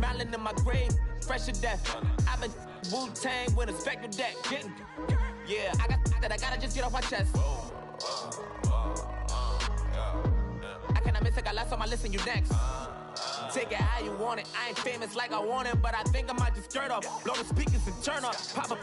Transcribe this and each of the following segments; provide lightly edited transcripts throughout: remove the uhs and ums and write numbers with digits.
smiling in my grave, fresh to death. I've been Wu-Tang with a spectral deck. Yeah, I gotta just get off my chest. I cannot miss it, got last on my list and you next. Take it how you want it. I ain't famous like I want it, but I think I might just skirt off. Blow the speakers and turn up. Pop up.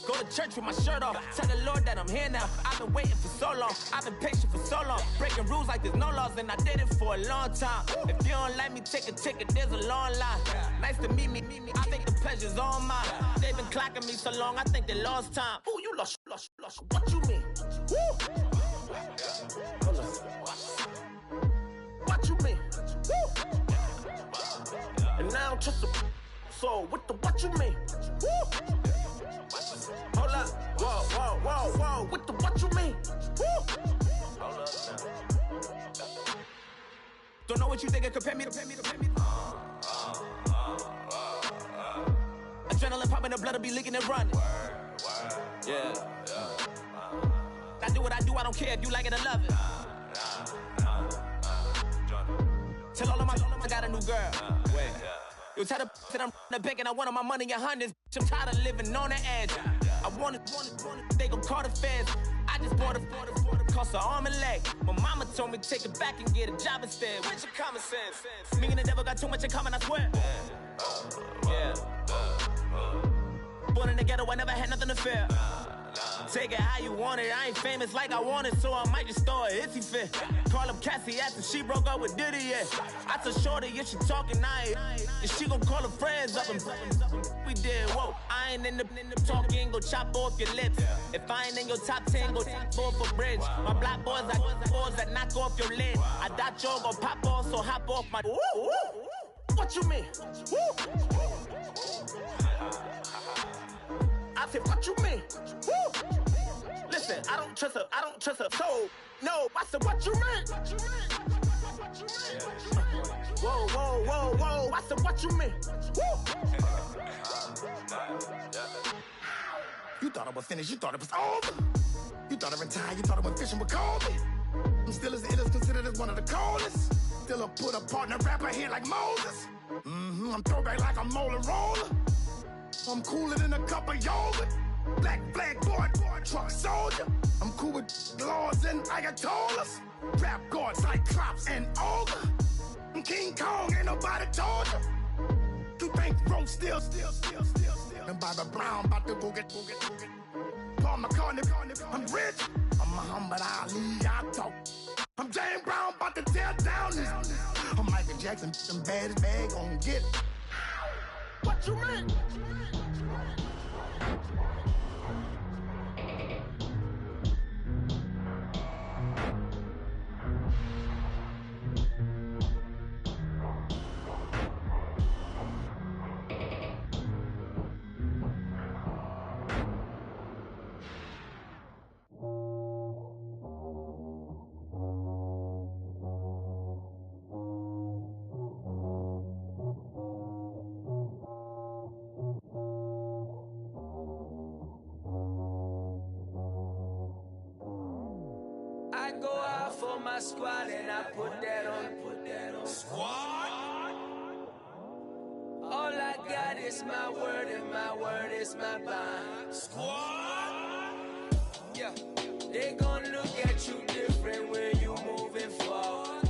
Go to church with my shirt off. Tell the Lord that I'm here now. I've been waiting for so long. I've been patient for so long. Breaking rules like there's no laws, and I did it for a long time. If you don't like me, take a ticket. There's a long line. Nice to meet me. I think the pleasure's all mine. They've been clocking me so long, I think they lost time. Ooh, you lost. What you mean? Woo. What you mean? Woo. And now I'm just a so what you mean? Woo. Hold up, whoa, what you mean? Woo. Hold up now. Don't know what you think, compare me to. Adrenaline popping, the blood will be leaking and running. Yeah. I do what I do, I don't care if you like it or love it. Tell all of my I got a new girl. Wait. You tell the that I'm the bank and I want all my money in hundreds. I'm tired of living on the edge. I want it, they gon' call the feds. I just bought a cost an arm and leg. My mama told me take it back and get a job instead. Where's your common sense? Me and the devil got too much in common, I swear. Yeah. Born in the ghetto, I never had nothing to fear. Take it how you want it. I ain't famous like I want it, so I might just throw it if he fit. Call up Cassie after she broke up with Diddy, yeah. I told Shorty if she talking, and she gon' call her friends up and we did, whoa. I ain't in the talking, go chop off your lips. If I ain't in your top 10, go top 4 for bridge. My black boys like boys that knock off your lid. I thought y'all gon' pop off, so hop off my. What you mean? I said, what you mean? Woo! Listen, I don't trust her soul. No, I said, what you mean? Whoa. I said, what you mean? Woo! You thought it was finished, you thought it was over. You thought it was tired, you thought it was fishing with Colby. I'm still as ill as considered as one of the coldest. Still a put a partner rapper here like Moses. I'm throwback like a molar roller. I'm cooler than a cup of yogurt. Black flag boy, truck soldier. I'm cool with laws and Ayatollahs. Rap god, Cyclops and Ogre. I'm King Kong, ain't nobody told you. You think road still. And Bobby Brown about to go get. Paul McCartney, I'm rich. I'm Muhammad Ali, I talk. I'm James Brown, about to tear down this. I'm Michael Jackson, them bad as bad, gon' get it. What you mean? My squad and I put that on. Squad? All I got is my word and my word is my bond. Squad? Yeah. They gon' look at you different when you moving forward.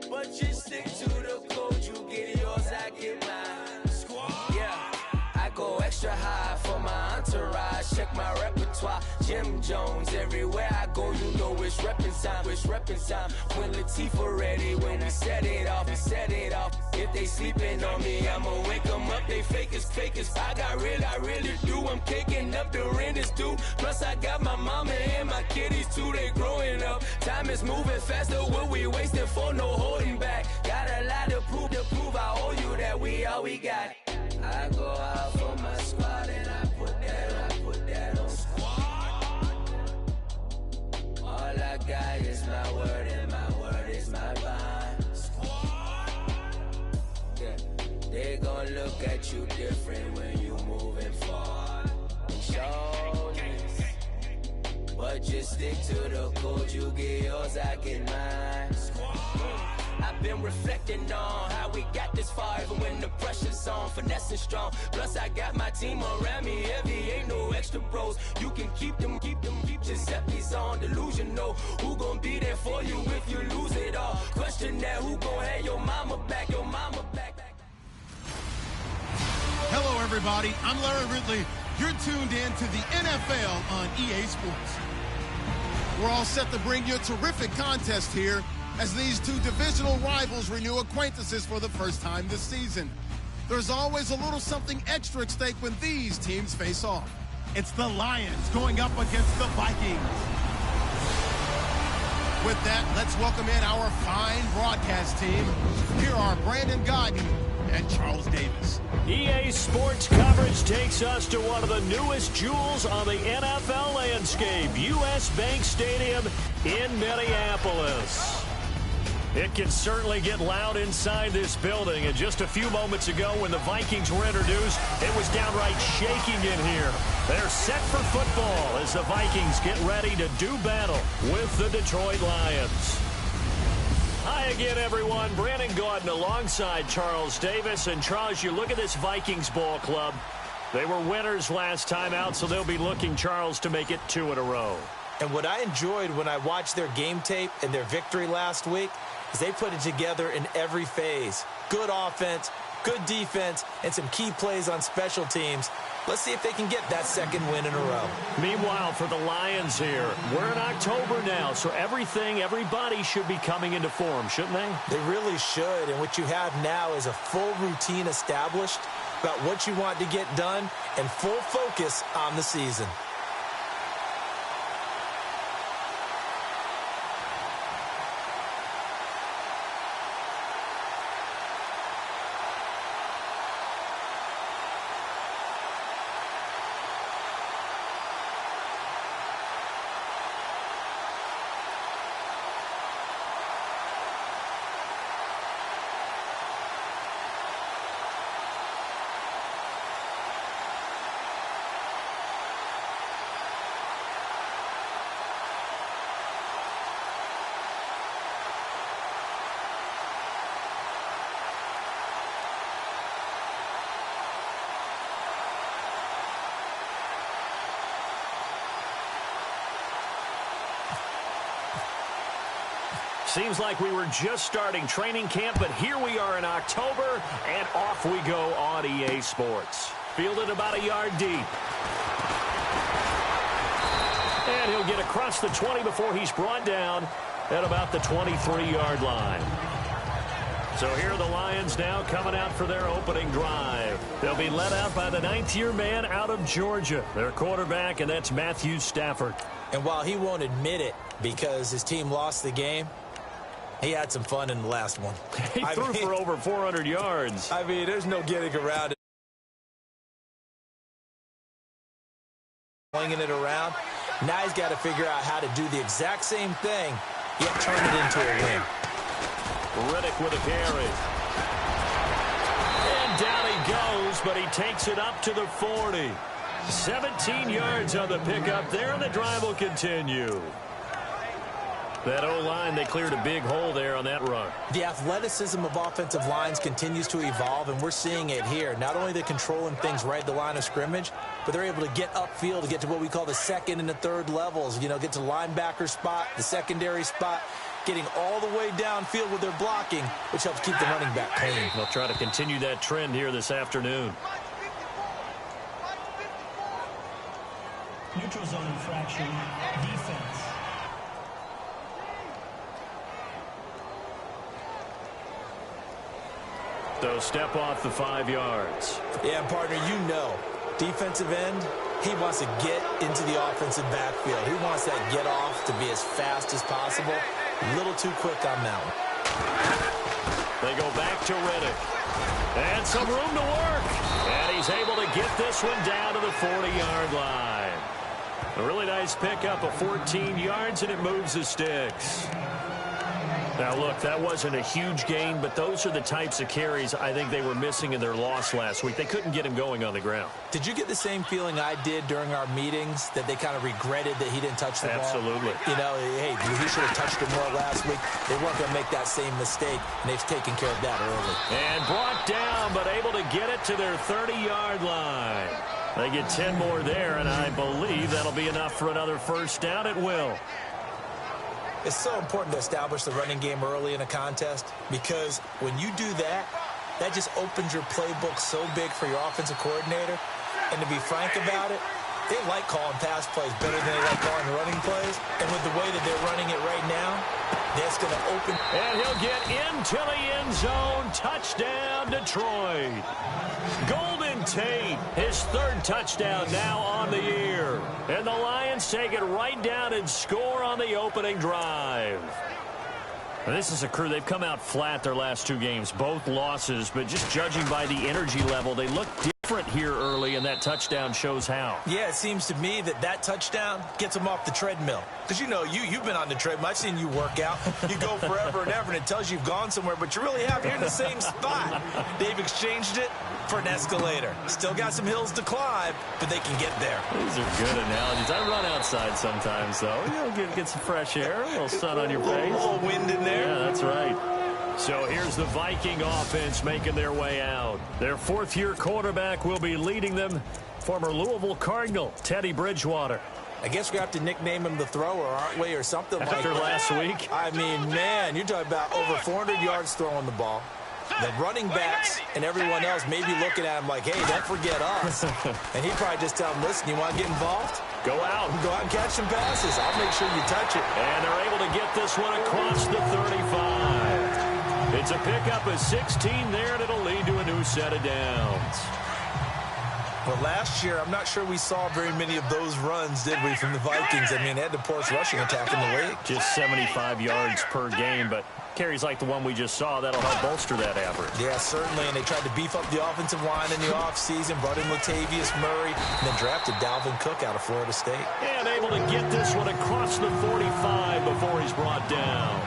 But you stick to the code, you get yours, I get mine. Squad? Yeah. I go extra high for my entourage. Check my repertoire. Jim Jones, everywhere I go, you know it's reppin' time. When Latifah ready, when we set it off. If they sleeping on me, I'ma wake them up. They fakers. I really do. I'm kicking up, the rent is due. Plus I got my mama and my kiddies too. They growing up. Time is moving faster. What we wasting for? No holding back. Got a lot to prove. I owe you that we all we got. I go out for my squad and I put that on. All I got is my word and my word is my bond. Yeah, they gon' look at you different when you moving forward. Shoulders, but just stick to the code. You get yours, I get mine. I I've been reflecting on how we got this far, even when the pressure's on, finessing strong. Plus I got my team around me heavy, ain't no extra bros. You can keep them, Giuseppe's on delusional. Who gon' be there for you if you lose it all? Question that, who gon' have your mama back, your mama back? Hello, everybody. I'm Larry Ridley. You're tuned in to the NFL on EA Sports. We're all set to bring you a terrific contest here as these two divisional rivals renew acquaintances for the first time this season. There's always a little something extra at stake when these teams face off. It's the Lions going up against the Vikings. With that, let's welcome in our fine broadcast team. Here are Brandon Godden and Charles Davis. EA Sports coverage takes us to one of the newest jewels on the NFL landscape, US Bank Stadium in Minneapolis. It can certainly get loud inside this building, and just a few moments ago when the Vikings were introduced, it was downright shaking in here. They're set for football as the Vikings get ready to do battle with the Detroit Lions. Hi again, everyone. Brandon Gaudin alongside Charles Davis. And Charles, you look at this Vikings ball club. They were winners last time out, so they'll be looking, Charles, to make it 2 in a row. And what I enjoyed when I watched their game tape and their victory last week is they put it together in every phase. Good offense, good defense, and some key plays on special teams. Let's see if they can get that second win in a row. Meanwhile, for the Lions here, we're in October now, so everybody should be coming into form, shouldn't they? They really should, and what you have now is a full routine established about what you want to get done and full focus on the season. Seems like we were just starting training camp, but here we are in October, and off we go on EA Sports. Fielded about a yard deep. And he'll get across the 20 before he's brought down at about the 23-yard line. So here are the Lions now coming out for their opening drive. They'll be led out by the 9th-year man out of Georgia, their quarterback, and that's Matthew Stafford. And while he won't admit it because his team lost the game, he had some fun in the last one. He threw for over 400 yards. I mean, there's no getting around it. Swinging it around. Now he's got to figure out how to do the exact same thing, yet turn it into a win. Riddick with a carry. And down he goes, but he takes it up to the 40. 17 yards on the pickup there, and the drive will continue. That O-line, they cleared a big hole there on that run. The athleticism of offensive lines continues to evolve, and we're seeing it here. Not only they're controlling things right at the line of scrimmage, but they're able to get upfield to get to what we call the second and the third levels. You know, get to the linebacker spot, the secondary spot, getting all the way downfield with their blocking, which helps keep the running back clean. They'll try to continue that trend here this afternoon. Neutral zone infraction, defense. So step off the 5 yards. Yeah, partner, you know, defensive end, he wants to get into the offensive backfield. He wants that get off to be as fast as possible. A little too quick on that one. They go back to Riddick. And some room to work. And he's able to get this one down to the 40-yard line. A really nice pickup of 14 yards, and it moves the sticks. Now, look, that wasn't a huge gain, but those are the types of carries I think they were missing in their loss last week. They couldn't get him going on the ground. Did you get the same feeling I did during our meetings, that they kind of regretted that he didn't touch the ball? Absolutely. You know, hey, he should have touched it more last week. They weren't going to make that same mistake, and they've taken care of that early. And brought down, but able to get it to their 30-yard line. They get 10 more there, and I believe that'll be enough for another first down at will. It's so important to establish the running game early in a contest, because when you do that, that just opens your playbook so big for your offensive coordinator. And to be frank about it, they like calling pass plays better than they like calling running plays. And with the way that they're running it right now, that's going to open. And he'll get into the end zone. Touchdown, Detroit. Golden Tate, his third touchdown now on the year. And the Lions take it right down and score on the opening drive. And this is a crew, they've come out flat their last two games, both losses, but just judging by the energy level, they look different here early, and that touchdown shows how. Yeah, it seems to me that touchdown gets them off the treadmill. Because, you know, you've been on the treadmill. I've seen you work out. You go forever and ever, and it tells you you've gone somewhere, but you really have. You're in the same spot. They've exchanged it for an escalator. Still got some hills to climb, but they can get there. These are good analogies. I run outside sometimes, though. You know, get some fresh air, a little sun on your face. A little wind in there. Yeah, that's right. So here's the Viking offense making their way out. Their fourth-year quarterback will be leading them, former Louisville Cardinal, Teddy Bridgewater. I guess we have to nickname him the thrower, aren't we, or something like that. After last week? I mean, man, you're talking about over 400 yards throwing the ball. The running backs and everyone else may be looking at him like, hey, don't forget us. And he'd probably just tell them, listen, you want to get involved? Go out and catch some passes. I'll make sure you touch it. And they're able to get this one across the 35. It's a pickup of 16 there, and it'll lead to a new set of downs. Well, last year, I'm not sure we saw very many of those runs, did we, from the Vikings? I mean, they had the poorest rushing attack in the league. Just 75 yards per game, but carries like the one we just saw, that'll help bolster that average. Yeah, certainly, and they tried to beef up the offensive line in the offseason, brought in Latavius Murray, and then drafted Dalvin Cook out of Florida State. And able to get this one across the 45 before he's brought down.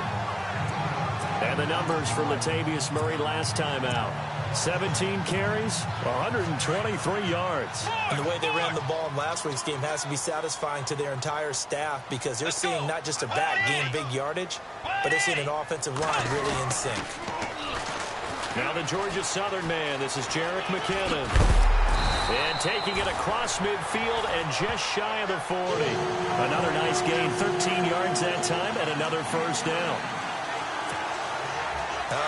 And the numbers for Latavius Murray last time out. 17 carries, 123 yards. And the way they ran the ball in last week's game has to be satisfying to their entire staff, because they're seeing not just a back gain big yardage, but they're seeing an offensive line really in sync. Now the Georgia Southern man, this is Jerick McKinnon. And taking it across midfield and just shy of the 40. Another nice gain, 13 yards that time, and another first down.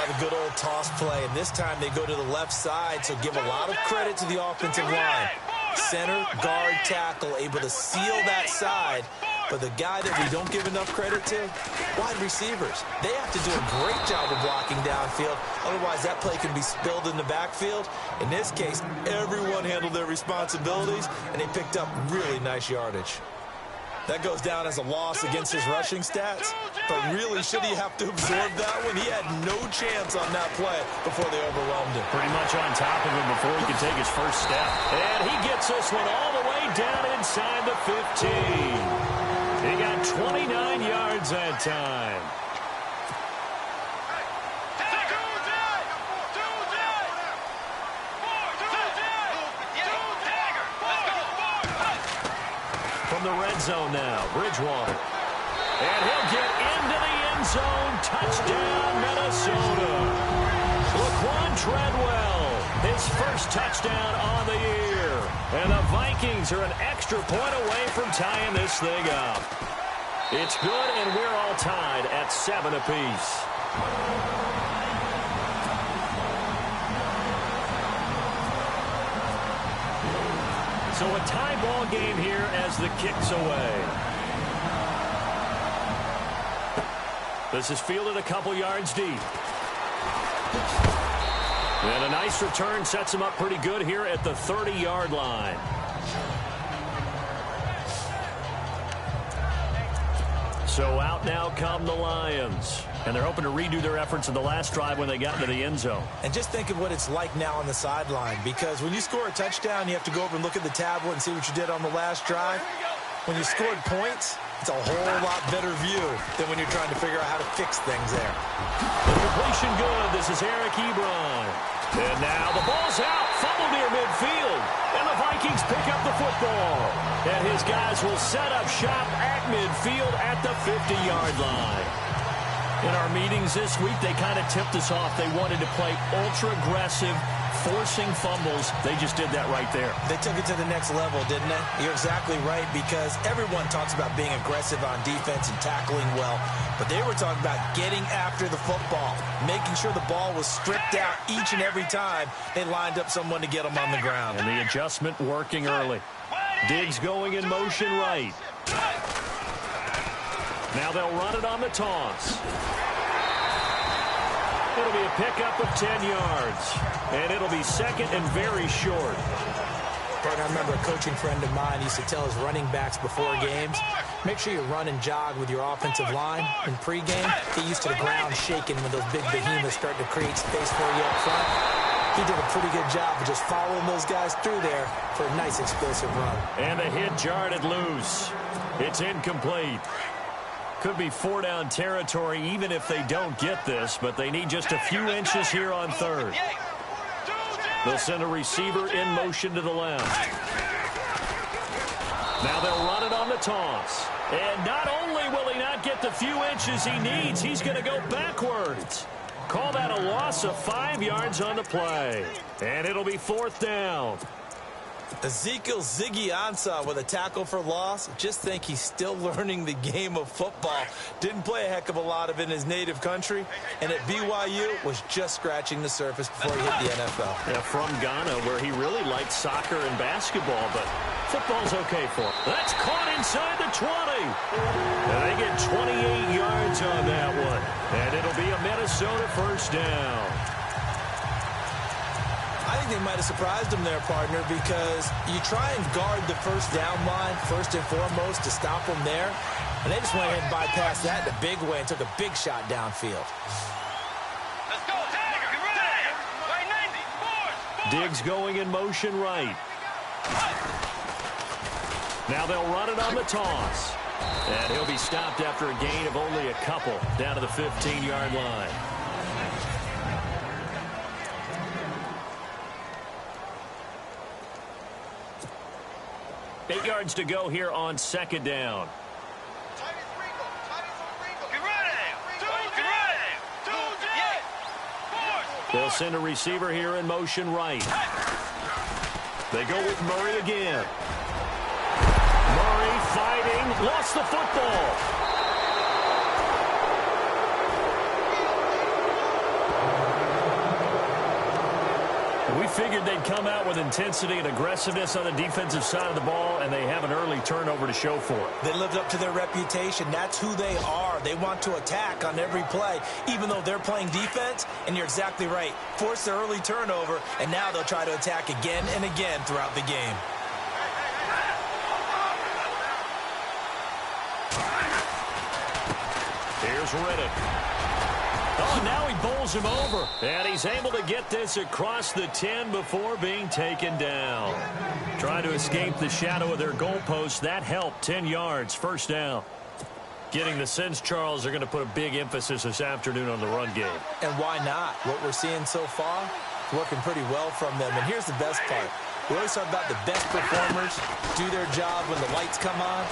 The good old toss play, and this time they go to the left side, so give a lot of credit to the offensive line. Center, guard, tackle, able to seal that side. But the guy that we don't give enough credit to, wide receivers. They have to do a great job of blocking downfield. Otherwise, that play can be spilled in the backfield. In this case, everyone handled their responsibilities, and they picked up really nice yardage. That goes down as a loss against his rushing stats. But really, should he have to absorb that one? He had no chance on that play before they overwhelmed him. Pretty much on top of him before he could take his first step. And he gets this one all the way down inside the 15. He got 29 yards that time. From the red zone now, Bridgewater. And he'll get into the end zone. Touchdown, Minnesota. Laquan Treadwell, his first touchdown on the year. And the Vikings are an extra point away from tying this thing up. It's good, and we're all tied at 7 apiece. So a tie ball game here as the kick's away. This is fielded a couple yards deep. And a nice return sets him up pretty good here at the 30-yard line. So out now come the Lions. And they're hoping to redo their efforts in the last drive when they got into the end zone. And just think of what it's like now on the sideline, because when you score a touchdown, you have to go over and look at the tablet and see what you did on the last drive. When you scored points, it's a whole lot better view than when you're trying to figure out how to fix things there. The completion good. This is Eric Ebron. And now the ball's out. Fumble near midfield. And the Vikings pick up the football. And his guys will set up shop at midfield at the 50-yard line. In our meetings this week, they kind of tipped us off. They wanted to play ultra-aggressive, forcing fumbles. They just did that right there. They took it to the next level, didn't they? You're exactly right, because everyone talks about being aggressive on defense and tackling well, but they were talking about getting after the football, making sure the ball was stripped out each and every time they lined up someone to get them on the ground. And the adjustment working early. Diggs going in motion right. Now they'll run it on the toss. It'll be a pickup of 10 yards. And it'll be second and very short. Bert, I remember a coaching friend of mine used to tell his running backs before games, make sure you run and jog with your offensive line in pregame. Get used to the ground shaking when those big behemoths start to create space for you up front. He did a pretty good job of just following those guys through there for a nice explosive run. And the hit jarred loose. It's incomplete. Could be 4-down territory even if they don't get this, but they need just a few inches here on third. They'll send a receiver in motion to the left. Now they'll run it on the toss. And not only will he not get the few inches he needs, he's going to go backwards. Call that a loss of 5 yards on the play. And it'll be 4th down. Ezekiel Ziggy Ansah with a tackle for loss. Just think he's still learning the game of football. Didn't play a heck of a lot of it in his native country. And at BYU was just scratching the surface before he hit the NFL. Yeah, from Ghana, where he really liked soccer and basketball, but football's okay for him. That's caught inside the 20. And they get 28 yards on that one. And it'll be a Minnesota 1st down. I think they might have surprised him there, partner, because you try and guard the first down line first and foremost to stop them there. And they just went ahead and bypassed that in a big way and took a big shot downfield. Let's go, Tiger! Get ready! Right 90! Diggs going in motion right. Now they'll run it on the toss. And he'll be stopped after a gain of only a couple down to the 15-yard line. Eight yards to go here on 2nd down. Get ready! They'll send a receiver here in motion right. They go with Murray again. Murray fighting, lost the football. We figured they'd come out with intensity and aggressiveness on the defensive side of the ball, and they have an early turnover to show for it. They lived up to their reputation. That's who they are. They want to attack on every play, even though they're playing defense. And you're exactly right. Force the early turnover, and now they'll try to attack again and again throughout the game. Here's Riddick. Oh, now he bowls him over. And he's able to get this across the 10 before being taken down. Trying to escape the shadow of their goalpost. That helped. 10 yards. 1st down. Getting the sense, Charles, they're going to put a big emphasis this afternoon on the run game. And why not? What we're seeing so far, working pretty well from them. And here's the best part. We always talk about the best performers do their job when the lights come on.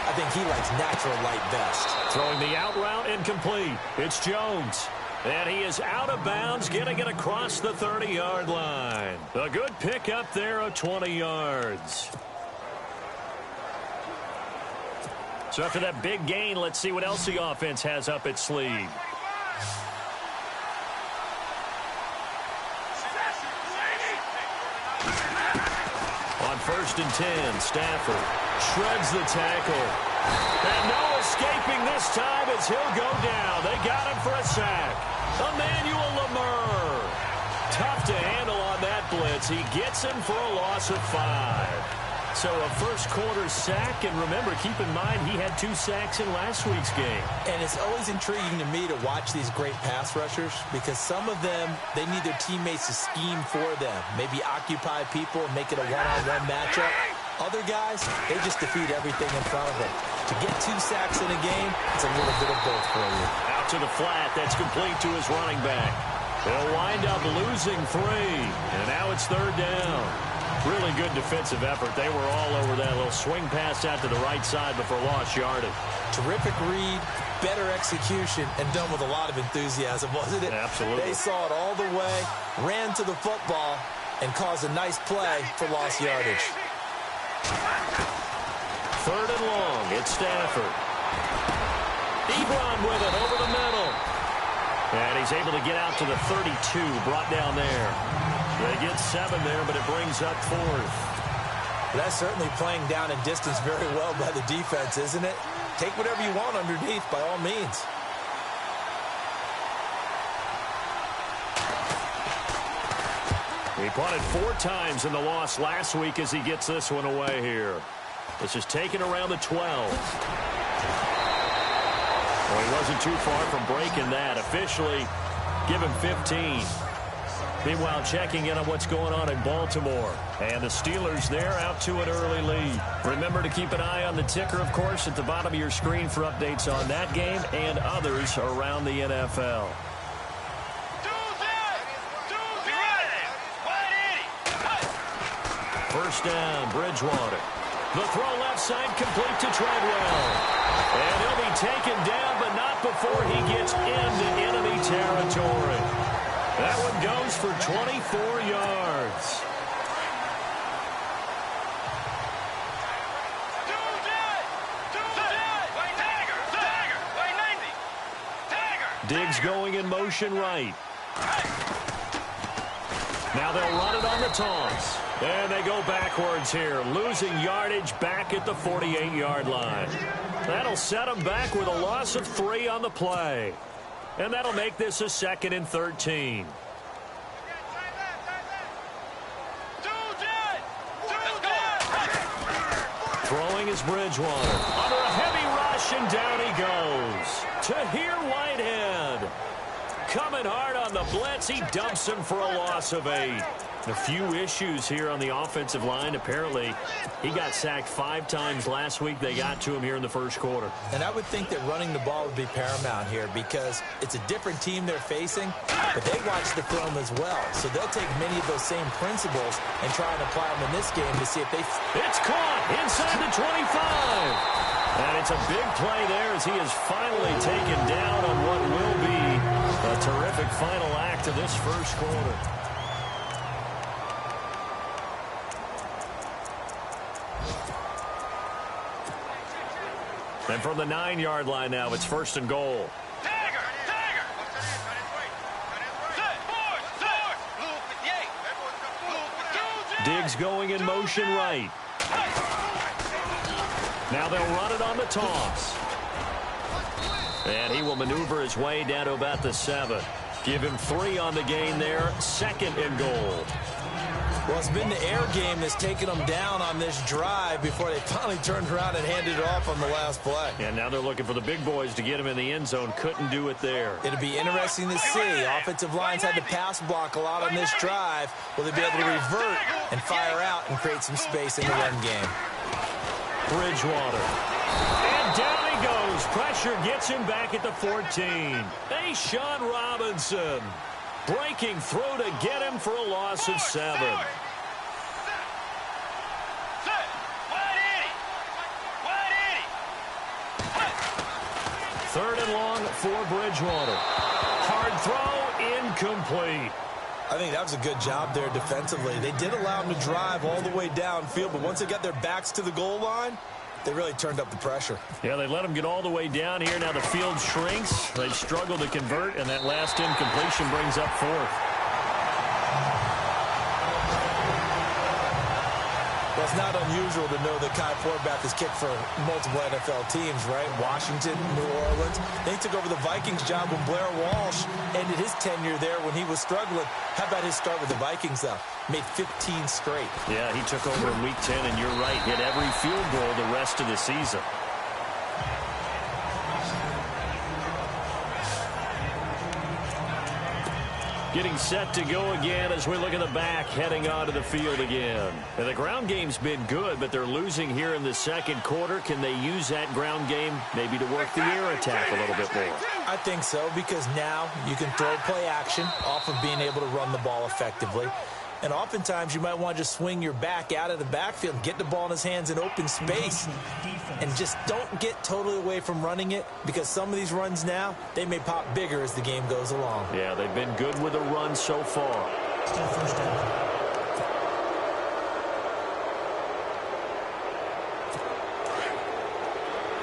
I think he likes natural light best. Throwing the out route incomplete. It's Jones. And he is out of bounds, getting it across the 30-yard line. A good pickup there of 20 yards. So after that big gain, let's see what else the offense has up its sleeve. On 1st and 10, Stafford shreds the tackle. And no escaping this time as he'll go down. They got him for a sack. Emmanuel Lamar. Tough to handle on that blitz. He gets him for a loss of 5. So a first-quarter sack, and remember, keep in mind, he had 2 sacks in last week's game. And it's always intriguing to me to watch these great pass rushers because some of them, they need their teammates to scheme for them, maybe occupy people and make it a one-on-one matchup. Other guys, they just defeat everything in front of them. To get 2 sacks in a game, it's a little bit of both for you. Out to the flat. That's complete to his running back. They'll wind up losing 3. And now it's 3rd down. Really good defensive effort. They were all over that little swing pass out to the right side before lost yardage. Terrific read, better execution, and done with a lot of enthusiasm, wasn't it? Absolutely. They saw it all the way, ran to the football, and caused a nice play for lost yardage. 3rd and long. It's Stafford. Ebron with it over the middle. And he's able to get out to the 32, brought down there. They get 7 there, but it brings up 4th. That's certainly playing down and distance very well by the defense, isn't it? Take whatever you want underneath, by all means. He punted 4 times in the loss last week as he gets this one away here. This is taken around the 12. Well, he wasn't too far from breaking that. Officially, give him 15. Meanwhile, checking in on what's going on in Baltimore. And the Steelers there out to an early lead. Remember to keep an eye on the ticker, of course, at the bottom of your screen for updates on that game and others around the NFL. First down, Bridgewater. The throw left side complete to Treadwell. And he'll be taken down, but not before he gets into enemy territory. That one goes for 24 yards. Diggs going in motion right. Now they'll run it on the toss. And they go backwards here, losing yardage back at the 48-yard line. That'll set them back with a loss of 3 on the play. And that'll make this a 2nd and 13. Throwing is Bridgewater. Under a heavy rush, and down he goes. Tahir Whitehead. Coming hard on the blitz. He dumps him for a loss of 8. A few issues here on the offensive line. Apparently, he got sacked 5 times last week. They got to him here in the first quarter. And I would think that running the ball would be paramount here because it's a different team they're facing, but they watch the film as well. So they'll take many of those same principles and try and apply them in this game to see if they... It's caught inside the 25. And it's a big play there as he is finally taken down on what will be a terrific final act of this first quarter. And from the 9-yard line now, it's 1st and goal. Diggs going in motion right. Now they'll run it on the toss. And he will maneuver his way down to about the 7. Give him 3 on the gain there. 2nd and goal. Well, it's been the air game that's taken them down on this drive before they finally turned around and handed it off on the last play. And now they're looking for the big boys to get him in the end zone. Couldn't do it there. It'll be interesting to see. Offensive lines had to pass block a lot on this drive. Will they be able to revert and fire out and create some space in the run game? Bridgewater. And down he goes. Pressure gets him back at the 14. Sean Robinson breaking through to get him for a loss of 7. Third and long for Bridgewater. Hard throw, incomplete. I think that was a good job there defensively. They did allow them to drive all the way downfield, but once they got their backs to the goal line, they really turned up the pressure. Yeah, they let them get all the way down here. Now the field shrinks. They've struggled to convert, and that last incompletion brings up 4th. Well, it's not unusual to know that Kai Forbath has kicked for multiple NFL teams, right? Washington, New Orleans. They took over the Vikings job when Blair Walsh ended his tenure there when he was struggling. How about his start with the Vikings, though? Made 15 straight. Yeah, he took over in Week 10, and you're right, hit every field goal the rest of the season. Getting set to go again as we look at the back heading onto the field again. And the ground game's been good, but they're losing here in the second quarter. Can they use that ground game maybe to work the air attack a little bit more? I think so, because now you can throw play action off of being able to run the ball effectively. And oftentimes you might want to just swing your back out of the backfield, get the ball in his hands in open space, and just don't get totally away from running it, because some of these runs now, they may pop bigger as the game goes along. Yeah, they've been good with a run so far. Still first down.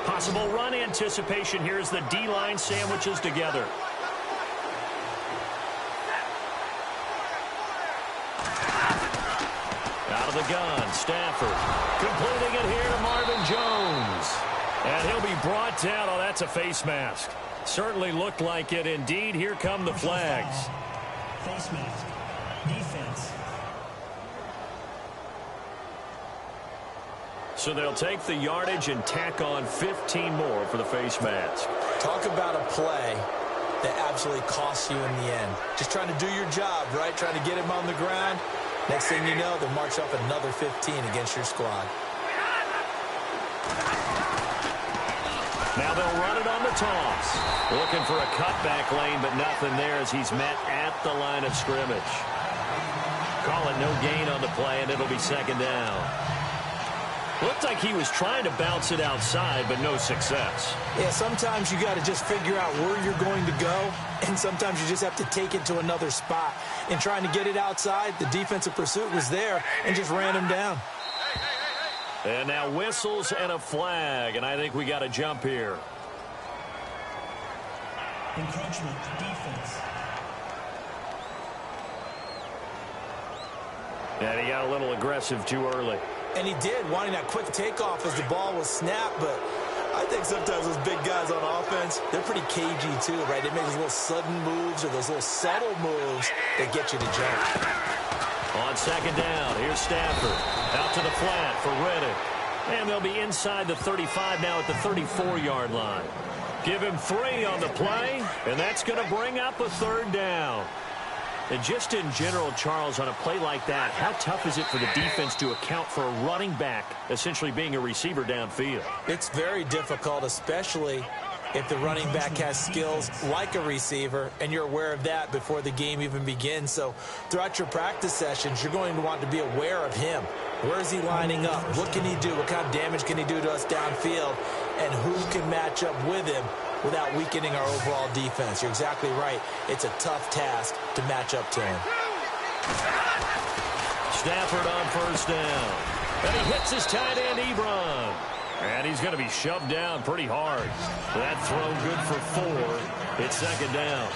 Possible run anticipation here as the D-line sandwiches together. Out of the gun, Stafford completing it here to Marvin Jones. And he'll be brought down. Oh, that's a face mask. Certainly looked like it. Indeed, here come the flags. Face mask. Defense. So they'll take the yardage and tack on 15 more for the face mask. Talk about a play that absolutely costs you in the end. Just trying to do your job, right? Trying to get him on the ground. Next thing you know, they'll march up another 15 against your squad. Now they'll run it on the toss. Looking for a cutback lane, but nothing there as he's met at the line of scrimmage. Call it no gain on the play, and it'll be second down. Looked like he was trying to bounce it outside, but no success. Yeah, sometimes you got to just figure out where you're going to go, and sometimes you just have to take it to another spot. In trying to get it outside, the defensive pursuit was there and just ran him down. And now whistles and a flag, and I think we got to jump here. Encroachment. Defense. And he got a little aggressive too early. And he did, wanting that quick takeoff as the ball was snapped, but I think sometimes those big guys on offense, they're pretty cagey too, right? They make those little sudden moves or those little subtle moves that get you to jump. On second down, here's Stafford. Out to the flat for Reddick. And they'll be inside the 35 now at the 34-yard line. Give him 3 on the play, and that's going to bring up a third down. And just in general, Charles, on a play like that, how tough is it for the defense to account for a running back essentially being a receiver downfield? It's very difficult, especially if the running back has skills like a receiver, and you're aware of that before the game even begins. So throughout your practice sessions, you're going to want to be aware of him. Where is he lining up? What can he do? What kind of damage can he do to us downfield? And who can match up with him without weakening our overall defense? You're exactly right. It's a tough task to match up to him. Stafford on first down. And he hits his tight end, Ebron. And he's going to be shoved down pretty hard. That throw good for 4. It's second down.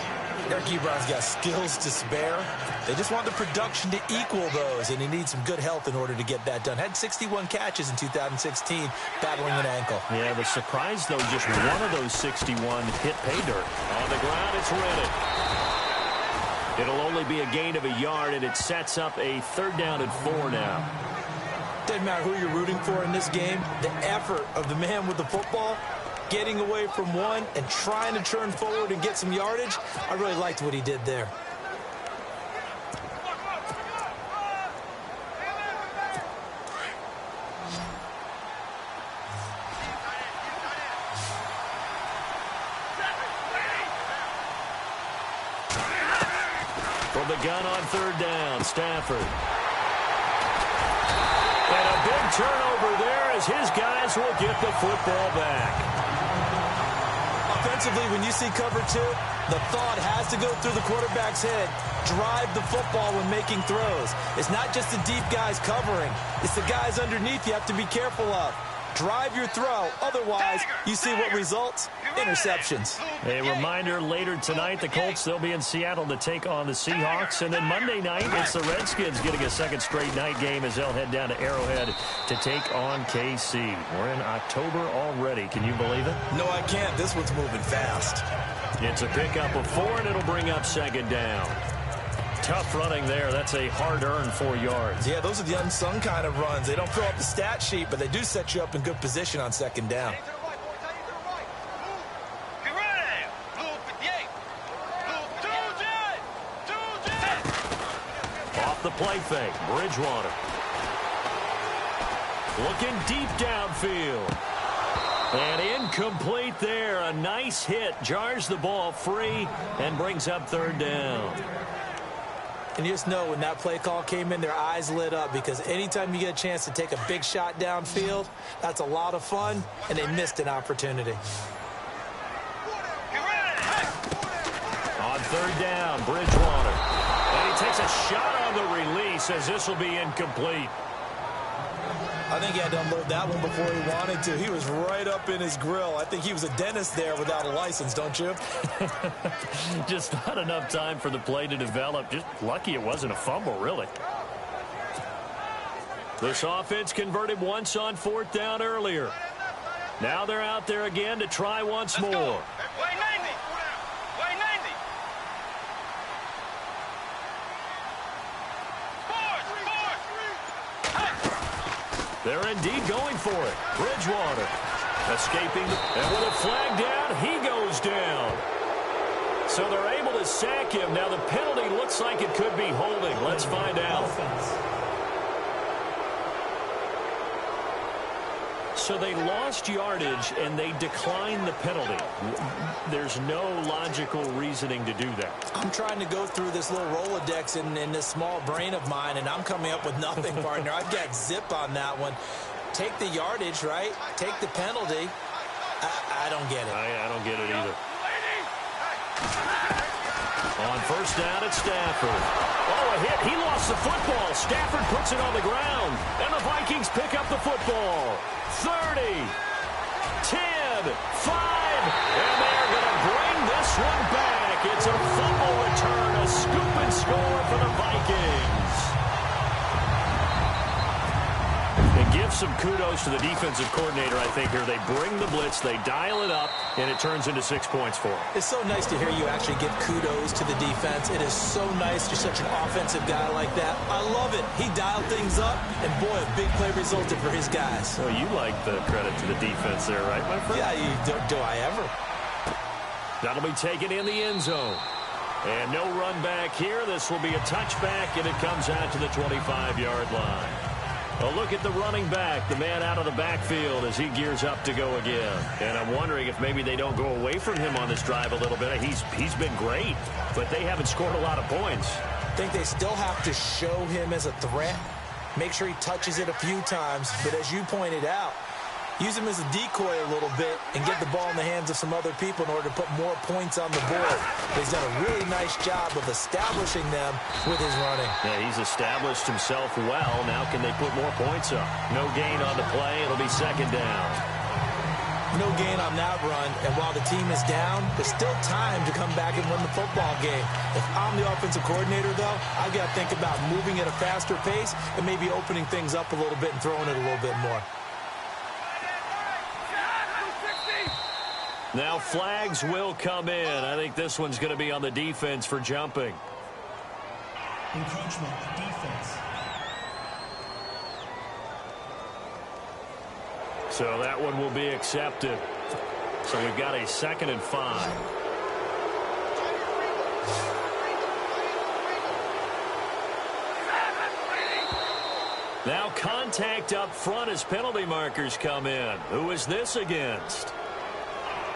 Eric Ebron's got skills to spare. They just want the production to equal those, and he needs some good health in order to get that done. Had 61 catches in 2016, battling an ankle. Yeah, the surprise, though, just one of those 61 hit pay dirt. On the ground, it's Reddick. It'll only be a gain of a yard, and it sets up a third down and 4 now. Doesn't matter who you're rooting for in this game. The effort of the man with the football, getting away from one and trying to turn forward and get some yardage, I really liked what he did there. From the gun on third down, Stafford. And a big turnover there as his guys will get the football back. Offensively, when you see cover 2, the thought has to go through the quarterback's head. Drive the football when making throws. It's not just the deep guys covering. It's the guys underneath you have to be careful of. Drive your throw. Otherwise, you see what results? Interceptions. A reminder, later tonight, the Colts, they'll be in Seattle to take on the Seahawks. And then Monday night, it's the Redskins getting a second straight night game as they'll head down to Arrowhead to take on KC. We're in October already. Can you believe it? No, I can't. This one's moving fast. It's a pickup of 4, and it'll bring up second down. Tough running there. That's a hard-earned 4 yards. Yeah, those are the unsung kind of runs. They don't fill up the stat sheet, but they do set you up in good position on second down. off the play fake. Bridgewater. Looking deep downfield. And incomplete there. A nice hit. Jars the ball free and brings up third down. And you just know when that play call came in, their eyes lit up, because anytime you get a chance to take a big shot downfield, that's a lot of fun, and they missed an opportunity. On third down, Bridgewater. And he takes a shot on the release as this will be incomplete. I think he had to unload that one before he wanted to. He was right up in his grill. I think he was a dentist there without a license, don't you? Just not enough time for the play to develop. Just lucky it wasn't a fumble, really. This offense converted once on fourth down earlier. Now they're out there again to try once more. Way 90. Way 90. They're indeed going for it. Bridgewater escaping. And with a flag down, he goes down. So they're able to sack him. Now the penalty looks like it could be holding. Let's find out. So they lost yardage and they declined the penalty. There's no logical reasoning to do that. I'm trying to go through this little Rolodex in this small brain of mine, and I'm coming up with nothing, partner. I've got zip on that one. Take the yardage, right? Take the penalty. I don't get it. I don't get it either. On first down, it's Stafford. Oh, a hit. He lost the football. Stafford puts it on the ground. And the Vikings pick up the football. 30, 10, 5. And they're going to bring this one back. It's a fumble return, a scoop and score for the Vikings. And give some kudos to the defensive coordinator, I think, here. They bring the blitz, they dial it up, and it turns into 6 points for them. It's so nice to hear you actually give kudos to the defense. It is so nice. You're such an offensive guy like that. I love it. He dialed things up, and boy, a big play resulted for his guys. Well, you like the credit to the defense there, right, my friend? Yeah, do I ever? That'll be taken in the end zone. And no run back here. This will be a touchback, and it comes out to the 25-yard line. A look at the running back, the man out of the backfield as he gears up to go again. And I'm wondering if maybe they don't go away from him on this drive a little bit. He's been great, but they haven't scored a lot of points. I think they still have to show him as a threat. Make sure he touches it a few times. But as you pointed out, use him as a decoy a little bit and get the ball in the hands of some other people in order to put more points on the board. He's done a really nice job of establishing them with his running. Yeah, he's established himself well. Now can they put more points up? No gain on the play. It'll be second down. No gain on that run, and while the team is down, there's still time to come back and win the football game. If I'm the offensive coordinator, though, I've got to think about moving at a faster pace and maybe opening things up a little bit and throwing it a little bit more. Now flags will come in. I think this one's going to be on the defense for jumping. Encroachment, defense. So that one will be accepted. So we've got a 2nd and 5. Now contact up front as penalty markers come in. Who is this against?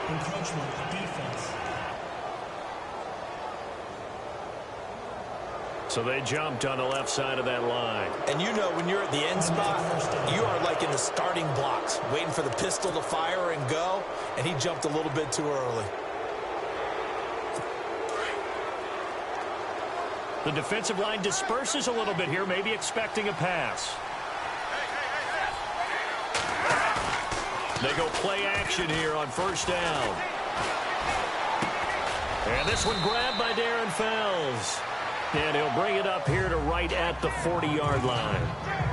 Encroachment, defense. So they jumped on the left side of that line. And you know when you're at the end spot, you are like in the starting blocks, waiting for the pistol to fire and go, and he jumped a little bit too early. The defensive line disperses a little bit here, maybe expecting a pass. They go play action here on first down. And this one grabbed by Darren Fells. And he'll bring it up here to right at the 40-yard line.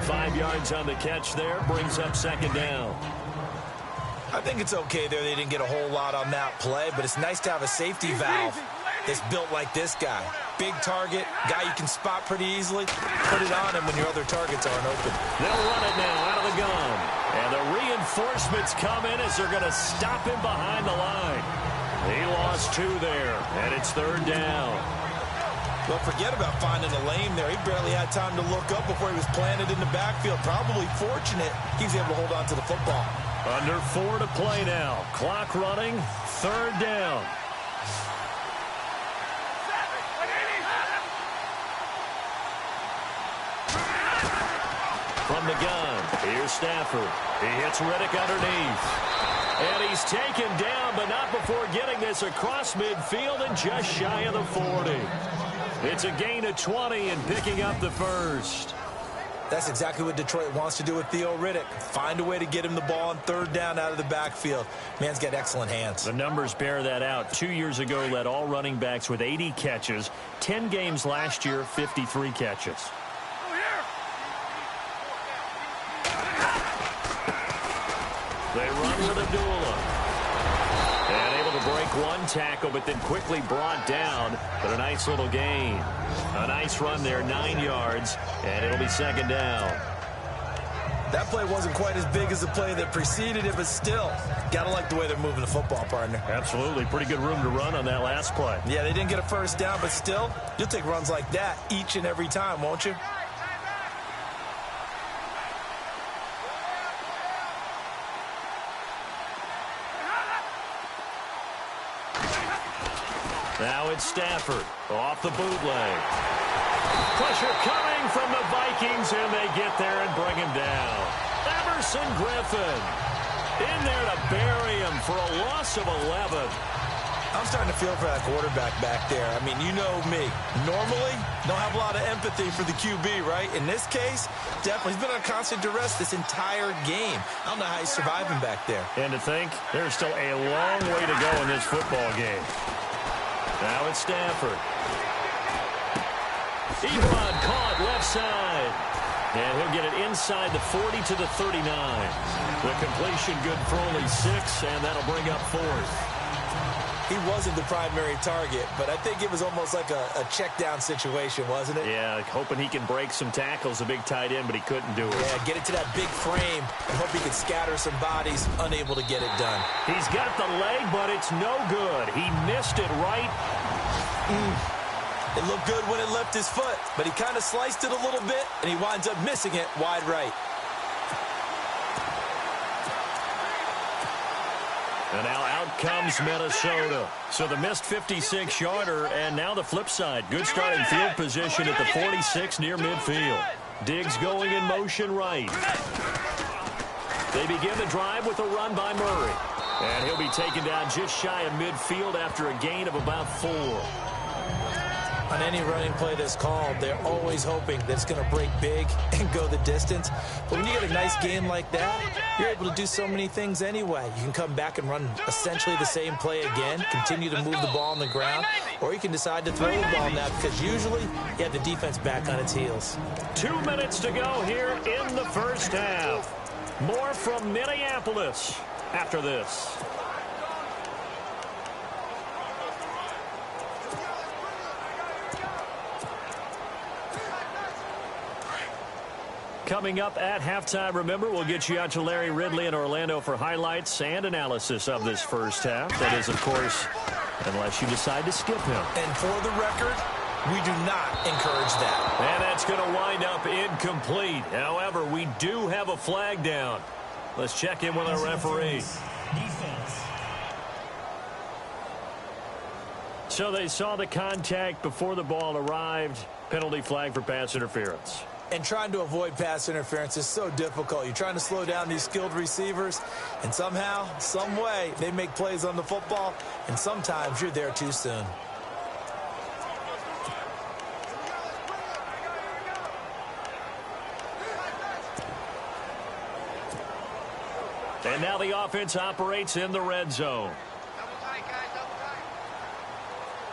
5 yards on the catch there, brings up second down. I think it's okay there. They didn't get a whole lot on that play, but it's nice to have a safety valve that's built like this guy. Big target, guy you can spot pretty easily. Put it on him when your other targets aren't open. They'll run it now out of the gun. And the reinforcements come in as they're going to stop him behind the line. He lost 2 there, and it's third down. Well, forget about finding a lane there. He barely had time to look up before he was planted in the backfield. Probably fortunate he's able to hold on to the football. Under 4 to play now. Clock running. 3rd down. From the gun, here's Stafford. He hits Riddick underneath. And he's taken down, but not before getting this across midfield and just shy of the 40. It's a gain of 20 and picking up the first. That's exactly what Detroit wants to do with Theo Riddick. Find a way to get him the ball on 3rd down out of the backfield. Man's got excellent hands. The numbers bear that out. 2 years ago, led all running backs with 80 catches. 10 games last year, 53 catches. They run with Abdullah. And able to break one tackle, but then quickly brought down. But a nice little gain. A nice run there, 9 yards, and it'll be 2nd down. That play wasn't quite as big as the play that preceded it, but still, got to like the way they're moving the football, partner. Absolutely. Pretty good room to run on that last play. Yeah, they didn't get a 1st down, but still, you'll take runs like that each and every time, won't you? Now it's Stafford off the bootleg. Pressure coming from the Vikings, and they get there and bring him down. Emerson Griffin in there to bury him for a loss of 11. I'm starting to feel for that quarterback back there. I mean, you know me. Normally, don't have a lot of empathy for the QB, right? In this case, definitely. He's been on constant duress this entire game. I don't know how he's surviving back there. And to think, there's still a long way to go in this football game. Now it's Stafford. Ebron caught left side. And he'll get it inside the 40 to the 39. The completion good for only 6, and that'll bring up 4th. He wasn't the primary target, but I think it was almost like a check down situation, wasn't it? Yeah, hoping he can break some tackles, a big tight end, but he couldn't do it. Yeah, get it to that big frame and hope he can scatter some bodies, unable to get it done. He's got the leg, but it's no good. He missed it right. It looked good when it left his foot, but he kind of sliced it a little bit, and he winds up missing it wide right. And now out comes Minnesota. So the missed 56-yarder, and now the flip side. Good starting field position at the 46 near midfield. Diggs going in motion right. They begin the drive with a run by Murray. And he'll be taken down just shy of midfield after a gain of about 4. On any running play that's called, they're always hoping that it's going to break big and go the distance. But when you get a nice game like that, you're able to do so many things anyway. You can come back and run essentially the same play again, continue to move the ball on the ground, or you can decide to throw the ball now because usually you have the defense back on its heels. 2 minutes to go here in the first half. More from Minneapolis after this. Coming up at halftime, remember, we'll get you out to Larry Ridley in Orlando for highlights and analysis of this first half. That is, of course, unless you decide to skip him. And for the record, we do not encourage that. And that's going to wind up incomplete. However, we do have a flag down. Let's check in with our referee. Defense. So they saw the contact before the ball arrived. Penalty flag for pass interference. And trying to avoid pass interference is so difficult. You're trying to slow down these skilled receivers, and somehow, some way, they make plays on the football, and sometimes you're there too soon. And now the offense operates in the red zone.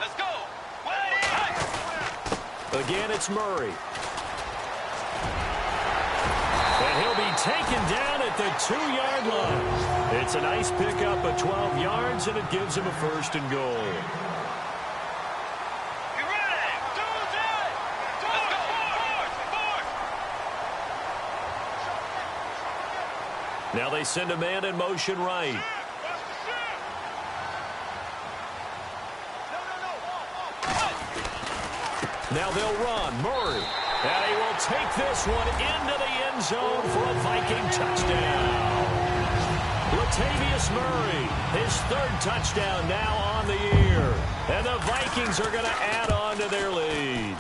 Let's go. Again, it's Murray. And he'll be taken down at the 2-yard line. It's a nice pickup of 12 yards, and it gives him a 1st and goal. Now they send a man in motion right. Now they'll run. Murray. And he will take this one into the end zone for a Viking touchdown. Latavius Murray, his third touchdown now on the year. And the Vikings are going to add on to their lead.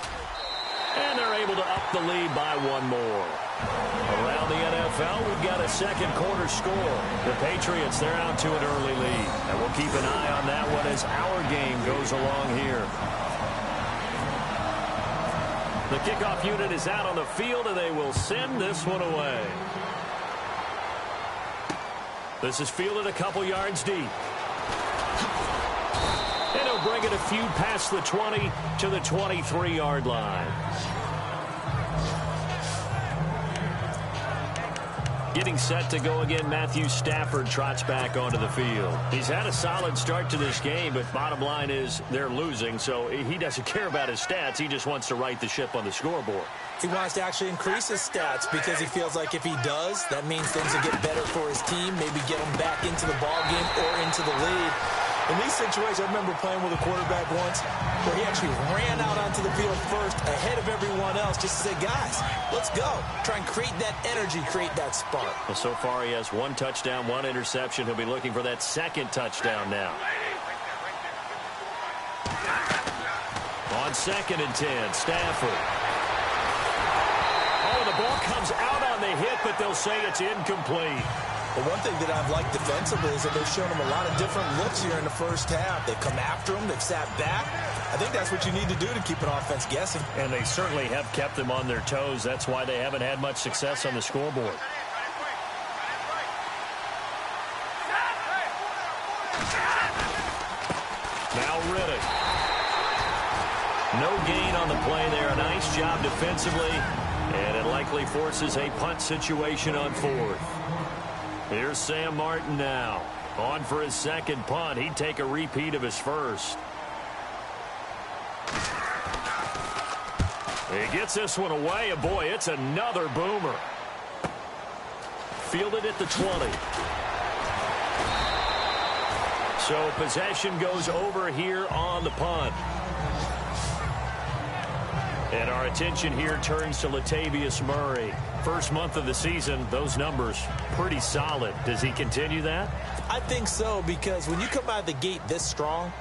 And they're able to up the lead by one more. Around the NFL, we've got a second quarter score. The Patriots, they're out to an early lead. And we'll keep an eye on that one as our game goes along here. The kickoff unit is out on the field, and they will send this one away. This is fielded a couple yards deep. And he'll bring it a few past the 20 to the 23-yard line. Getting set to go again, Matthew Stafford trots back onto the field. He's had a solid start to this game, but bottom line is they're losing, so he doesn't care about his stats. He just wants to right the ship on the scoreboard. He wants to actually increase his stats because he feels like if he does, that means things will get better for his team, maybe get him back into the ballgame or into the lead. In these situations, I remember playing with a quarterback once where he actually ran out onto the field first ahead of everyone else just to say, guys, let's go. Try and create that energy, create that spark. Well, so far he has one touchdown, one interception. He'll be looking for that second touchdown now. On 2nd and 10, Stafford. Oh, the ball comes out on the hit, but they'll say it's incomplete. The one thing that I've liked defensively is that they've shown him a lot of different looks here in the first half. They've come after him. They've sat back. I think that's what you need to do to keep an offense guessing. And they certainly have kept them on their toes. That's why they haven't had much success on the scoreboard. Now Riddick. No gain on the play there. Nice job defensively. And it likely forces a punt situation on 4th. Here's Sam Martin now. On for his second punt. He'd take a repeat of his first. He gets this one away, and boy, it's another boomer. Fielded at the 20. So possession goes over here on the punt. And our attention here turns to Latavius Murray. First month of the season, those numbers pretty solid. Does he continue that? I think so, because when you come out of the gate this strong,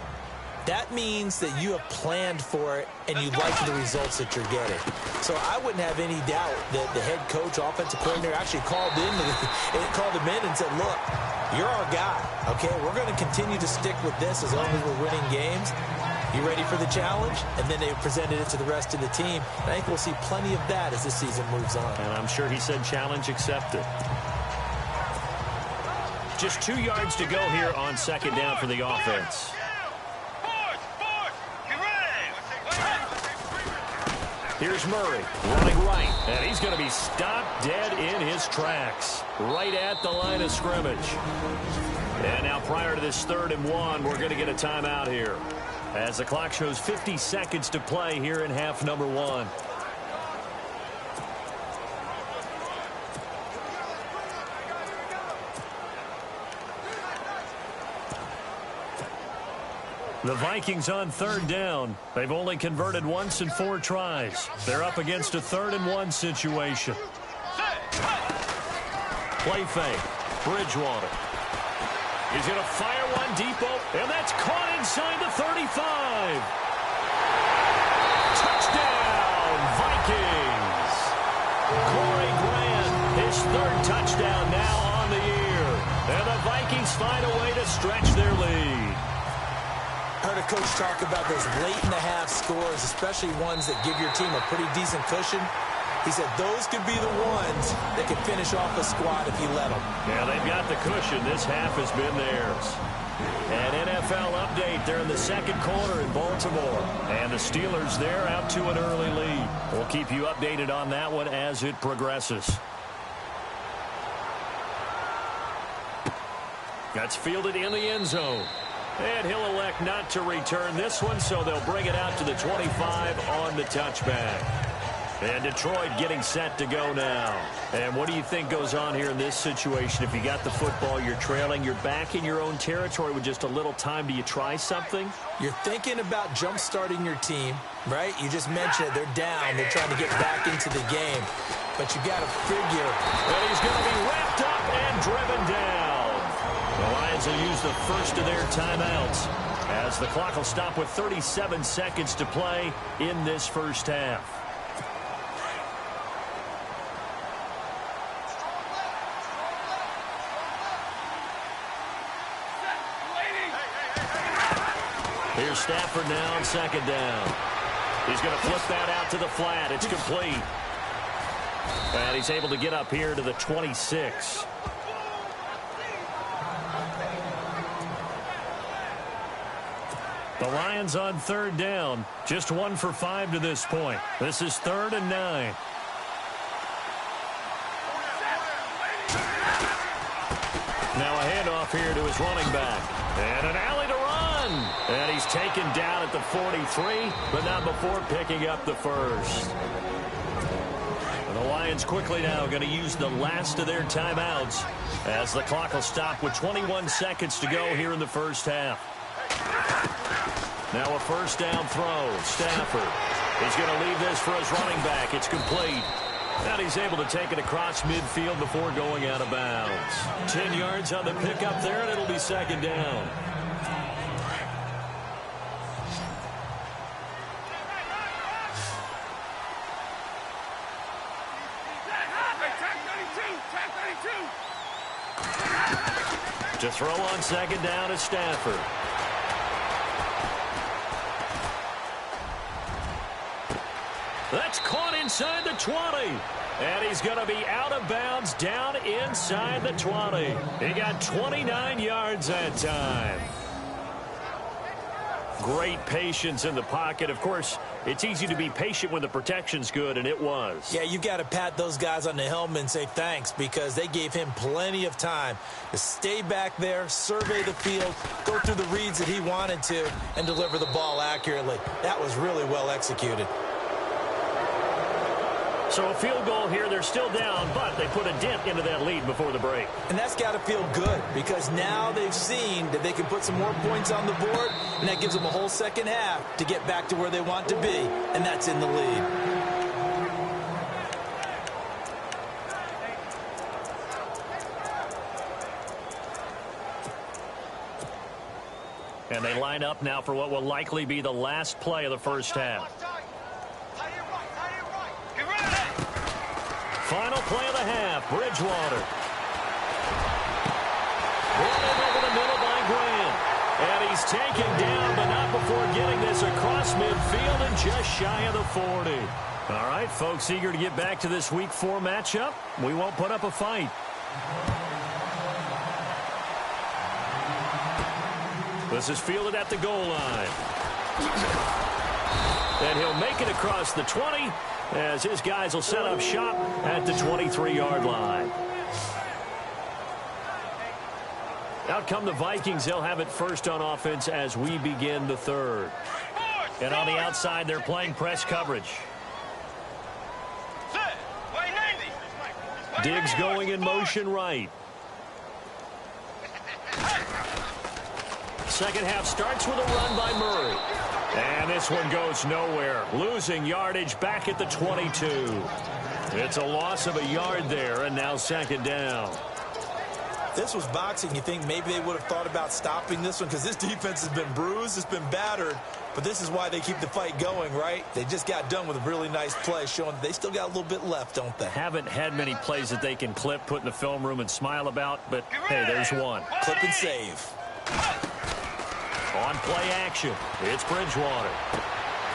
that means that you have planned for it and you like the results that you're getting. So I wouldn't have any doubt that the head coach, offensive coordinator, actually called him in and said, look, you're our guy, okay? We're going to continue to stick with this as long as we're winning games. You ready for the challenge? And then they presented it to the rest of the team. And I think we'll see plenty of that as this season moves on. And I'm sure he said challenge accepted. Just 2 yards to go here on 2nd down for the offense. Here's Murray running right. And he's going to be stopped dead in his tracks. Right at the line of scrimmage. And now prior to this 3rd and 1, we're going to get a timeout here. As the clock shows 50 seconds to play here in half number 1. The Vikings on 3rd down. They've only converted once in 4 tries. They're up against a 3rd and 1 situation. Play fake. Bridgewater. He's going to fire one deep, and that's caught inside the 35. Touchdown, Vikings. Corey Grant, his 3rd touchdown now on the year. And the Vikings find a way to stretch their lead. I heard a coach talk about those late-in-the-half scores, especially ones that give your team a pretty decent cushion. He said those could be the ones that can finish off a squad if you let them. Yeah, they've got the cushion. This half has been theirs. An NFL update. They're in the 2nd quarter in Baltimore. And the Steelers, they're out to an early lead. We'll keep you updated on that one as it progresses. That's fielded in the end zone. And he'll elect not to return this one, so they'll bring it out to the 25 on the touchback. And Detroit getting set to go now. And what do you think goes on here in this situation? If you got the football, you're trailing, you're back in your own territory with just a little time. Do you try something? You're thinking about jump-starting your team, right? You just mentioned it. They're down. They're trying to get back into the game. But you got to figure. And he's going to be wrapped up and driven down. The Lions will use the first of their timeouts as the clock will stop with 37 seconds to play in this first half. Here's Stafford now on second down. He's going to flip that out to the flat. It's complete. And he's able to get up here to the 26. The Lions on third down. Just 1 for 5 to this point. This is 3rd and 9. Now a handoff here to his running back. And an alley to run. And he's taken down at the 43, but not before picking up the first. And the Lions quickly now going to use the last of their timeouts as the clock will stop with 21 seconds to go here in the first half. Now a first down throw. Stafford is going to leave this for his running back. It's complete. And he's able to take it across midfield before going out of bounds. 10 yards on the pickup there, and it'll be second down. To throw on second down is Stafford. That's caught inside the 20. And he's going to be out of bounds down inside the 20. He got 29 yards that time. Great patience in the pocket. Of course, it's easy to be patient when the protection's good, and it was. Yeah, you got to pat those guys on the helmet and say thanks because they gave him plenty of time to stay back there, survey the field, go through the reads that he wanted to, and deliver the ball accurately. That was really well executed. So a field goal here. They're still down, but they put a dent into that lead before the break. And that's got to feel good because now they've seen that they can put some more points on the board, and that gives them a whole second half to get back to where they want to be, and that's in the lead. And they line up now for what will likely be the last play of the first half. Final play of the half, Bridgewater. Brought in over the middle by Graham. And he's taken down, but not before getting this across midfield and just shy of the 40. All right, folks, eager to get back to this Week 4 matchup. We won't put up a fight. This is fielded at the goal line. And he'll make it across the 20 as his guys will set up shop at the 23-yard line. Out come the Vikings. They'll have it first on offense as we begin the third. And on the outside, they're playing press coverage. Diggs going in motion right. Second half starts with a run by Murray. And this one goes nowhere. Losing yardage back at the 22. It's a loss of a yard there, and now second down. This was boxing. You think maybe they would have thought about stopping this one because this defense has been bruised, it's been battered, but this is why they keep the fight going, right? They just got done with a really nice play showing they still got a little bit left, don't they? Haven't had many plays that they can clip, put in the film room, and smile about, but hey, there's one. Clip and save. On play action, it's Bridgewater.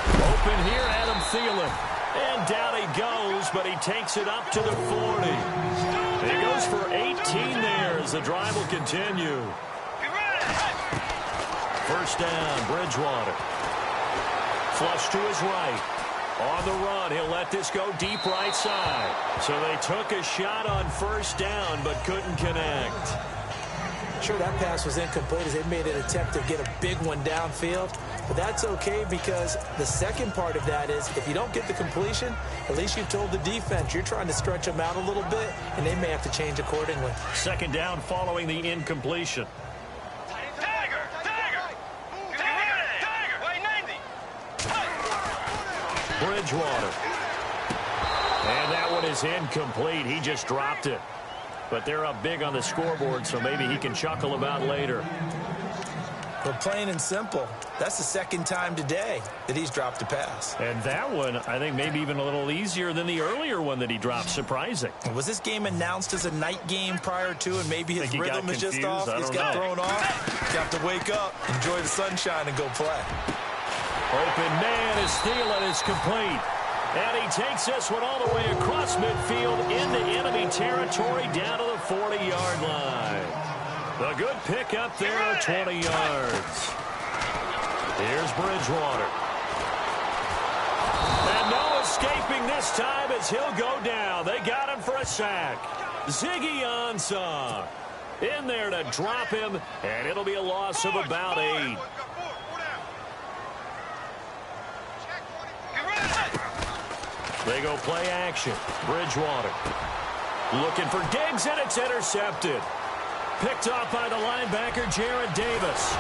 Open here, Adam Thielen. And down he goes, but he takes it up to the 40. He goes for 18 there as the drive will continue. First down, Bridgewater. Flush to his right. On the run, he'll let this go deep right side. So they took a shot on first down, but couldn't connect. Sure, that pass was incomplete as they made an attempt to get a big one downfield. But that's okay because the second part of that is if you don't get the completion, at least you've told the defense you're trying to stretch them out a little bit, and they may have to change accordingly. Second down following the incompletion. Bridgewater. And that one is incomplete. He just dropped it. But they're up big on the scoreboard, so maybe he can chuckle about later. But plain and simple, that's the second time today that he's dropped a pass. And that one, I think, maybe even a little easier than the earlier one that he dropped. Surprising. Was this game announced as a night game prior to, and maybe his rhythm is just off? He's got thrown off. He's got to wake up, enjoy the sunshine, and go play. Open man is Thielen is complete. And he takes this one all the way across midfield into enemy territory down to the 40-yard line. A good pick up there, 20 yards. Here's Bridgewater. And no escaping this time as he'll go down. They got him for a sack. Ziggy Ansah in there to drop him, and it'll be a loss of about 8. They go play action. Bridgewater looking for Diggs, and it's intercepted. Picked off by the linebacker, Jared Davis.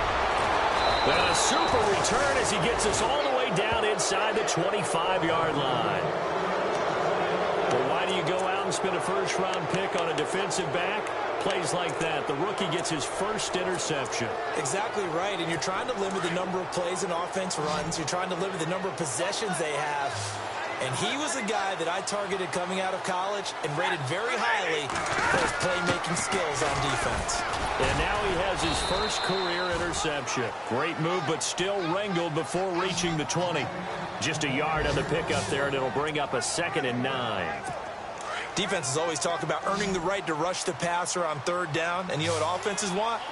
And a super return as he gets us all the way down inside the 25-yard line. Well, why do you go out and spend a first-round pick on a defensive back? Plays like that. The rookie gets his first interception. Exactly right, and you're trying to limit the number of plays and offense runs. You're trying to limit the number of possessions they have. And he was a guy that I targeted coming out of college and rated very highly for his playmaking skills on defense. And now he has his first career interception. Great move, but still wrangled before reaching the 20. Just a yard on the pickup there, and it'll bring up a 2nd and 9. Defenses always talk about earning the right to rush the passer on third down. And you know what offenses want?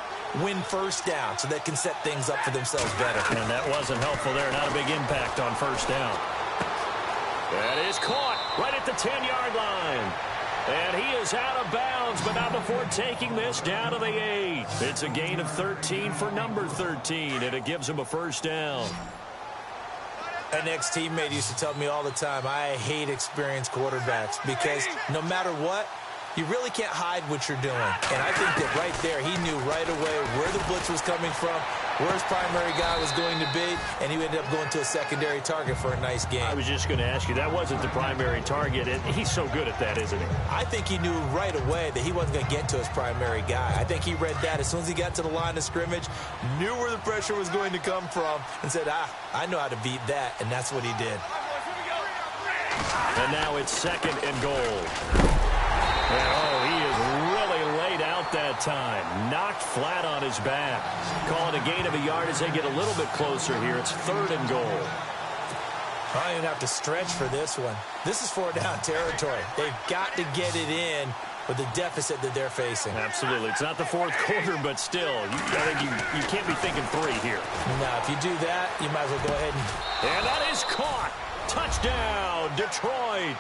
Win first down so they can set things up for themselves better. And that wasn't helpful there. Not a big impact on first down. That is caught right at the 10-yard line. And he is out of bounds, but not before taking this down to the 8. It's a gain of 13 for number 13, and it gives him a first down. An ex-teammate used to tell me all the time, I hate experienced quarterbacks because no matter what, you really can't hide what you're doing. And I think that right there, he knew right away where the blitz was coming from, where his primary guy was going to be, and he ended up going to a secondary target for a nice game. I was just going to ask you, that wasn't the primary target, and he's so good at that, isn't he? I think he knew right away that he wasn't going to get to his primary guy. I think he read that as soon as he got to the line of scrimmage, knew where the pressure was going to come from, and said, I know how to beat that, and that's what he did. And now it's 2nd and goal. And, he is really laid out that time. Knocked flat on his back. Call it a gain of a yard as they get a little bit closer here. It's 3rd and goal. I don't even have to stretch for this one. This is 4-down territory. They've got to get it in with the deficit that they're facing. Absolutely. It's not the 4th quarter, but still, I think you can't be thinking 3 here. Now, if you do that, you might as well go ahead and that is caught. Touchdown, Detroit.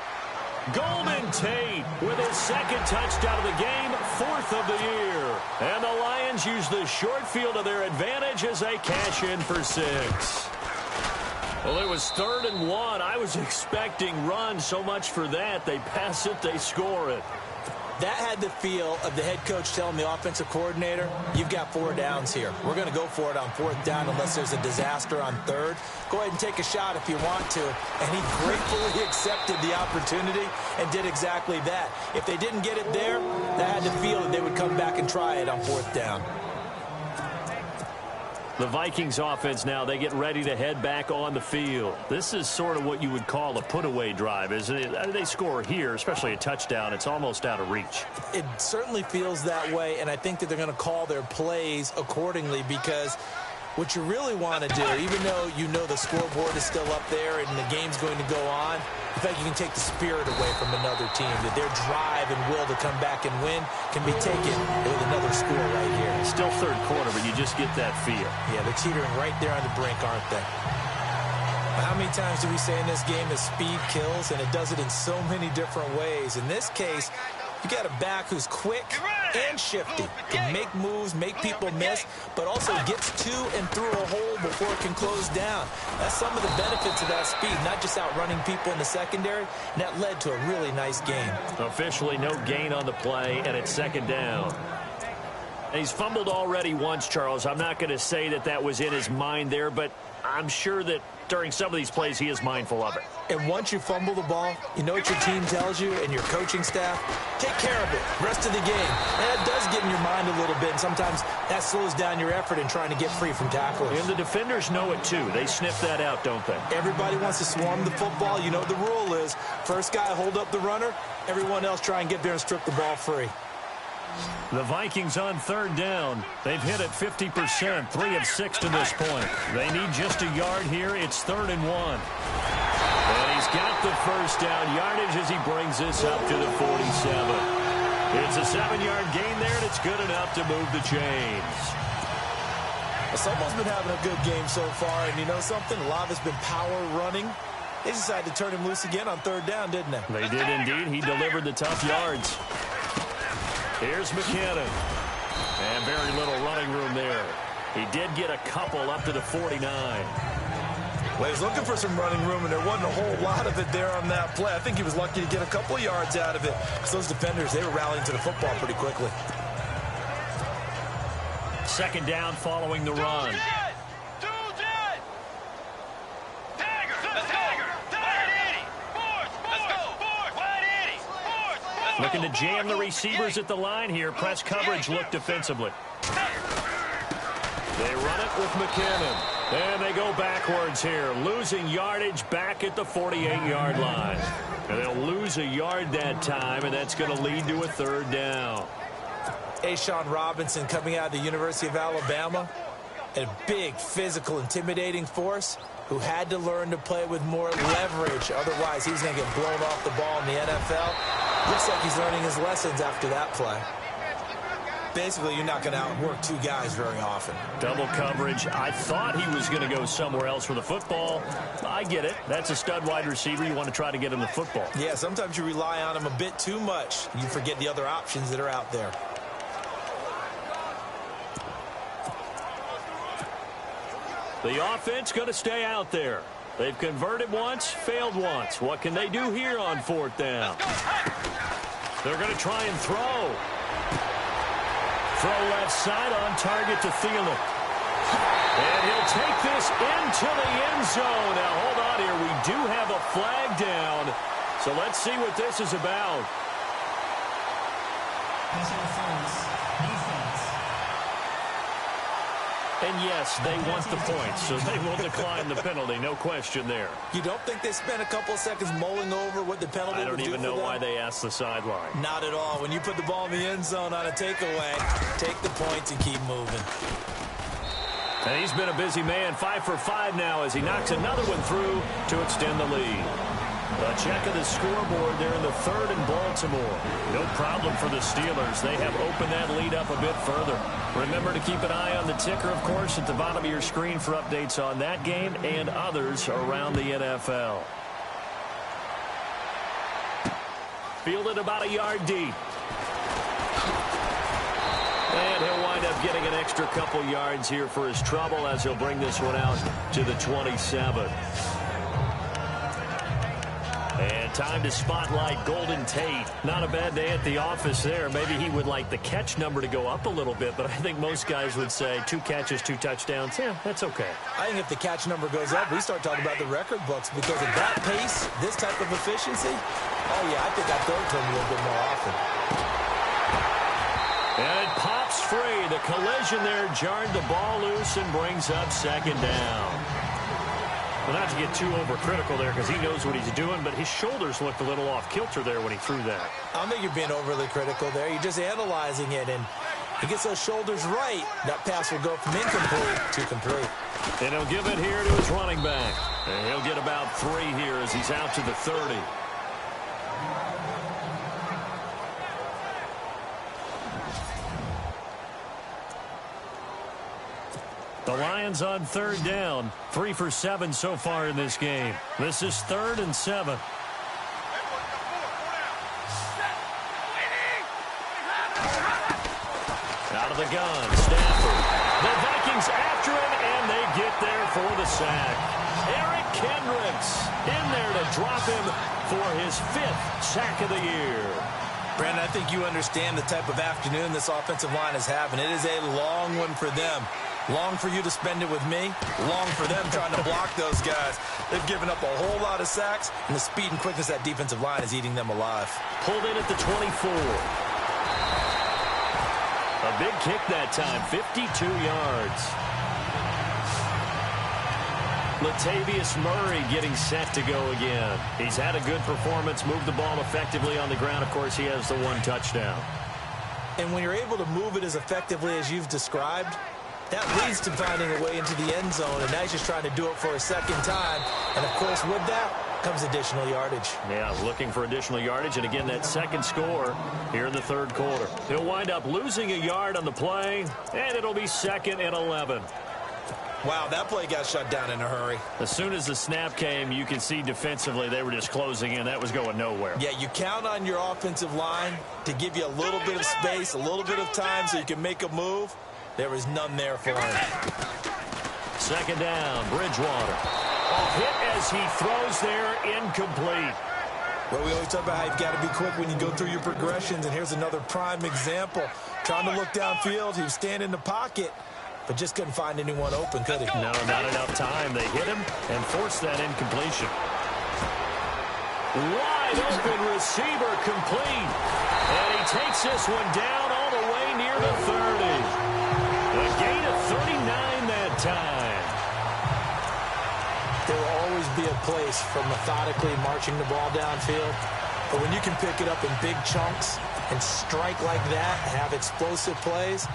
Golden Tate with his 2nd touchdown of the game, 4th of the year. And the Lions use the short field to their advantage as they cash in for 6. Well, it was 3rd and 1. I was expecting run, so much for that. They pass it, they score it. That had the feel of the head coach telling the offensive coordinator, you've got 4 downs here. We're going to go for it on 4th down unless there's a disaster on 3rd. Go ahead and take a shot if you want to. And he gratefully accepted the opportunity and did exactly that. If they didn't get it there, that had the feel that they would come back and try it on 4th down. The Vikings offense now, they get ready to head back on the field. This is sort of what you would call a put-away drive, isn't it? They score here, especially a touchdown. It's almost out of reach. It certainly feels that way, and I think that they're going to call their plays accordingly because what you really want to do, even though you know the scoreboard is still up there and the game's going to go on, I think you can take the spirit away from another team, that their drive and will to come back and win can be taken with another score right here. Still 3rd quarter, but you just get that feel. Yeah, they're teetering right there on the brink, aren't they? How many times do we say in this game that speed kills, and it does it in so many different ways? In this case, You got a back who's quick and shifty, can make moves, make people miss, but also gets to and through a hole before it can close down. That's some of the benefits of that speed, not just outrunning people in the secondary, and that led to a really nice game. Officially no gain on the play, and it's second down. He's fumbled already once, Charles. I'm not going to say that was in his mind there, but I'm sure that during some of these plays he is mindful of it. And once you fumble the ball, you know what your team tells you and your coaching staff? Take care of it rest of the game. And that does get in your mind a little bit, and sometimes that slows down your effort in trying to get free from tacklers. And the defenders know it too. They sniff that out, don't they? Everybody wants to swarm the football. You know what the rule is. First guy hold up the runner. Everyone else try and get there and strip the ball free. The Vikings on third down. They've hit it 50%, 3 of 6 to this point. They need just a yard here. It's 3rd and 1. And he's got the first down yardage as he brings this up to the 47. It's a 7-yard gain there, and it's good enough to move the chains. Someone's been having a good game so far, and you know something? A lot of it's been power running. They decided to turn him loose again on third down, didn't they? They did indeed. He delivered the tough yards. Here's McKinnon. And very little running room there. He did get a couple up to the 49. Well, he was looking for some running room, and there wasn't a whole lot of it there on that play. I think he was lucky to get a couple of yards out of it, because those defenders, they were rallying to the football pretty quickly. Second down following the run. Looking to jam the receivers at the line here. Press coverage look defensively. They run it with McKinnon. And they go backwards here. Losing yardage back at the 48-yard line. And they'll lose a yard that time, and that's going to lead to a third down. Ashawn Robinson coming out of the University of Alabama. A big, physical, intimidating force who had to learn to play with more leverage. Otherwise, he's going to get blown off the ball in the NFL. Looks like he's learning his lessons after that play. Basically, you're not going to outwork two guys very often. Double coverage. I thought he was going to go somewhere else for the football. I get it. That's a stud wide receiver. You want to try to get him the football. Yeah, sometimes you rely on him a bit too much. You forget the other options that are out there. The offense going to stay out there. They've converted once, failed once. What can they do here on fourth down? They're going to try and throw. Throw left side on target to Thielen. And he'll take this into the end zone. Now, hold on here. We do have a flag down. So let's see what this is about. Pass interference. Defense. And yes, they want the points, so they will decline the penalty. No question there. You don't think they spent a couple of seconds mulling over what the penalty would do? I don't even know why they asked the sideline. Not at all. When you put the ball in the end zone on a takeaway, take the points and keep moving. And he's been a busy man. 5 for 5 now as he knocks another one through to extend the lead. A check of the scoreboard there in the third in Baltimore. No problem for the Steelers. They have opened that lead up a bit further. Remember to keep an eye on the ticker, of course, at the bottom of your screen for updates on that game and others around the NFL. Fielded about a yard deep. And he'll wind up getting an extra couple yards here for his trouble as he'll bring this one out to the 27. And time to spotlight Golden Tate. Not a bad day at the office there. Maybe he would like the catch number to go up a little bit, but I think most guys would say 2 catches, 2 touchdowns. Yeah, that's okay. I think if the catch number goes up, we start talking about the record books because of that pace, this type of efficiency. Oh, yeah, I think I'd throw it to him a little bit more often. And it pops free. The collision there jarred the ball loose and brings up second down. Well, not to get too overcritical there because he knows what he's doing, but his shoulders looked a little off kilter there when he threw that. I don't think you're being overly critical there. You're just analyzing it, and he gets those shoulders right. That pass will go from incomplete to complete. And he'll give it here to his running back. And he'll get about 3 here as he's out to the 30. The Lions on third down. 3 for 7 so far in this game. This is 3rd and 7. Out of the gun, Stafford. The Vikings after him, and they get there for the sack. Eric Kendricks in there to drop him for his 5th sack of the year. Brandon, I think you understand the type of afternoon this offensive line is having. It is a long one for them. Long for you to spend it with me. Long for them trying to block those guys. They've given up a whole lot of sacks, and the speed and quickness of that defensive line is eating them alive. Pulled in at the 24. A big kick that time, 52 yards. Latavius Murray getting set to go again. He's had a good performance, moved the ball effectively on the ground. Of course, he has the 1 touchdown. And when you're able to move it as effectively as you've described, that leads to finding a way into the end zone, and now he's just trying to do it for a second time. And, of course, with that comes additional yardage. Yeah, looking for additional yardage, and again, that second score here in the 3rd quarter. He'll wind up losing a yard on the play, and it'll be 2nd and 11. Wow, that play got shut down in a hurry. As soon as the snap came, you could see defensively they were just closing in. That was going nowhere. Yeah, you count on your offensive line to give you a little bit of space, a little bit of time so you can make a move. There was none there for him. 2nd down, Bridgewater. A hit as he throws there, incomplete. Well, we always talk about how you've got to be quick when you go through your progressions, and here's another prime example. Trying to look downfield, he was standing in the pocket, but just couldn't find anyone open, could he? No, not enough time. They hit him and forced that incompletion. Wide open receiver complete. And he takes this one down all the way near the 30. A gain of 39 that time. There will always be a place for methodically marching the ball downfield. But when you can pick it up in big chunks and strike like that, have explosive plays,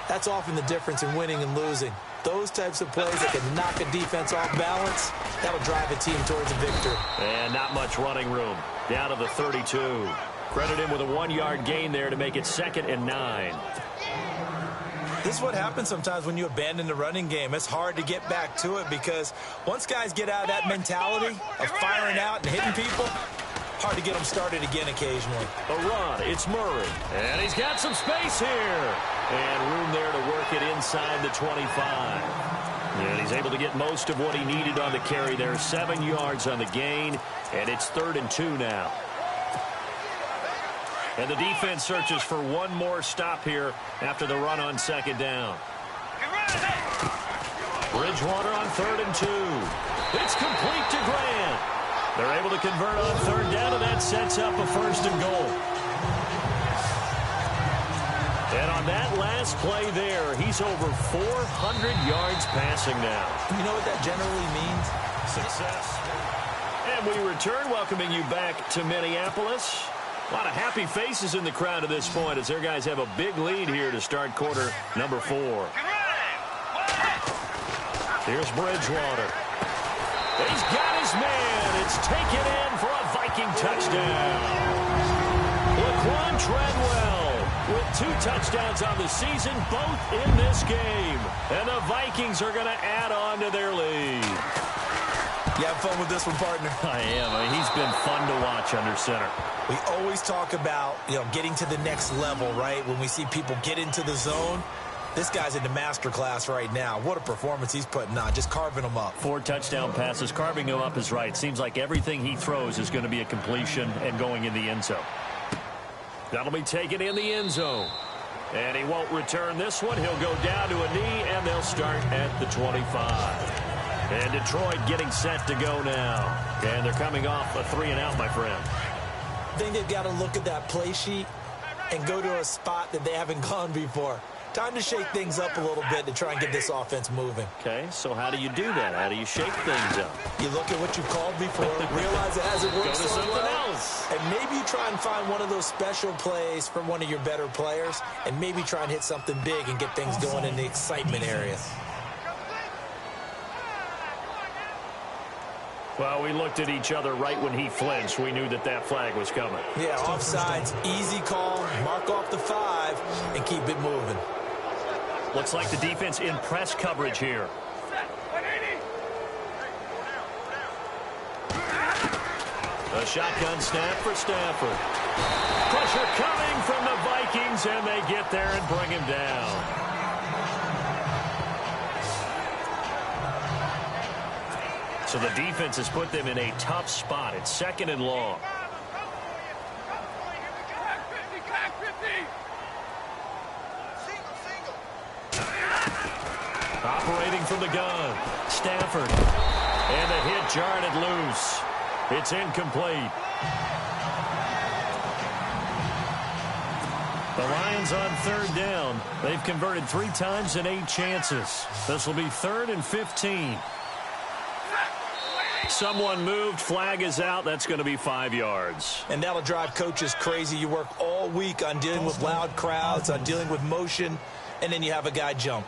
that's often the difference in winning and losing. Those types of plays that can knock a defense off balance, that'll drive a team towards a victory. And not much running room. Down to the 32. Credit him with a 1-yard gain there to make it 2nd and 9. This is what happens sometimes when you abandon the running game. It's hard to get back to it because once guys get out of that mentality of firing out and hitting people, hard to get them started again occasionally. A run, it's Murray. And he's got some space here. And room there to work it inside the 25. And he's able to get most of what he needed on the carry there. 7 yards on the gain, and it's 3rd and 2 now. And the defense searches for one more stop here after the run on 2nd down. Bridgewater on 3rd and 2. It's complete to Grant. They're able to convert on 3rd down, and that sets up a 1st and goal. And on that last play there, he's over 400 yards passing now. You know what that generally means? Success. And we return, welcoming you back to Minneapolis. A lot of happy faces in the crowd at this point as their guys have a big lead here to start quarter number 4. Here's Bridgewater. He's got his man. It's taken in for a Viking touchdown. Laquan Treadwell with 2 touchdowns on the season, both in this game. And the Vikings are going to add on to their lead. You have fun with this one, partner? I am. I mean, he's been fun to watch under center. We always talk about, getting to the next level, right? When we see people get into the zone, this guy's in the master class right now. What a performance he's putting on, just carving them up. 4 touchdown passes. Carving them up is right. Seems like everything he throws is going to be a completion and going in the end zone. That'll be taken in the end zone. And he won't return this one. He'll go down to a knee, and they'll start at the 25. And Detroit getting set to go now. And they're coming off a 3-and-out, my friend. I think they've got to look at that play sheet and go to a spot that they haven't gone before. Time to shake things up a little bit to try and get this offense moving. Okay, so how do you do that? How do you shake things up? You look at what you called before, realize it hasn't worked so well. Go to something else. And maybe you try and find one of those special plays from one of your better players, and maybe try and hit something big and get things going in the excitement area. Well, we looked at each other right when he flinched. We knew that that flag was coming. Yeah, offsides, easy call, mark off the 5, and keep it moving. Looks like the defense in press coverage here. A shotgun snap for Stafford. Pressure coming from the Vikings, and they get there and bring him down. So the defense has put them in a tough spot. It's 2nd and long. Operating from the gun, Stafford. And the hit jarred it loose. It's incomplete. The Lions on 3rd down. They've converted 3 times in 8 chances. This will be 3rd and 15. Someone moved. Flag is out. That's going to be 5 yards. And that'll drive coaches crazy. You work all week on dealing with loud crowds, on dealing with motion, and then you have a guy jump.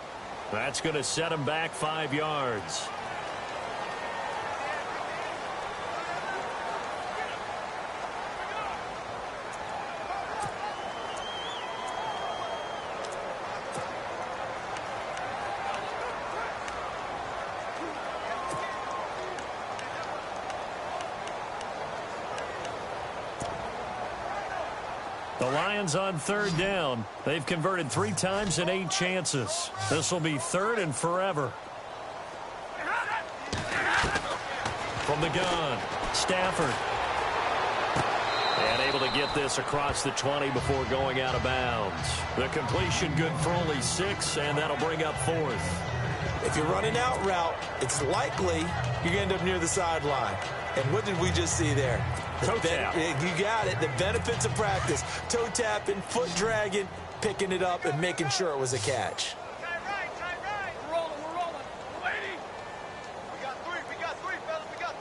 That's going to set him back 5 yards. The Lions on 3rd down. They've converted 3 times in 8 chances. This will be 3rd and forever. From the gun, Stafford. And able to get this across the 20 before going out of bounds. The completion good for only 6, and that'll bring up 4th. If you're running out route, it's likely you're going to end up near the sideline. And what did we just see there? Toe tap. You got it. The benefits of practice. Toe tapping, foot dragging, picking it up, and making sure it was a catch. We're rolling. We're waiting. We got 3, fellas. We got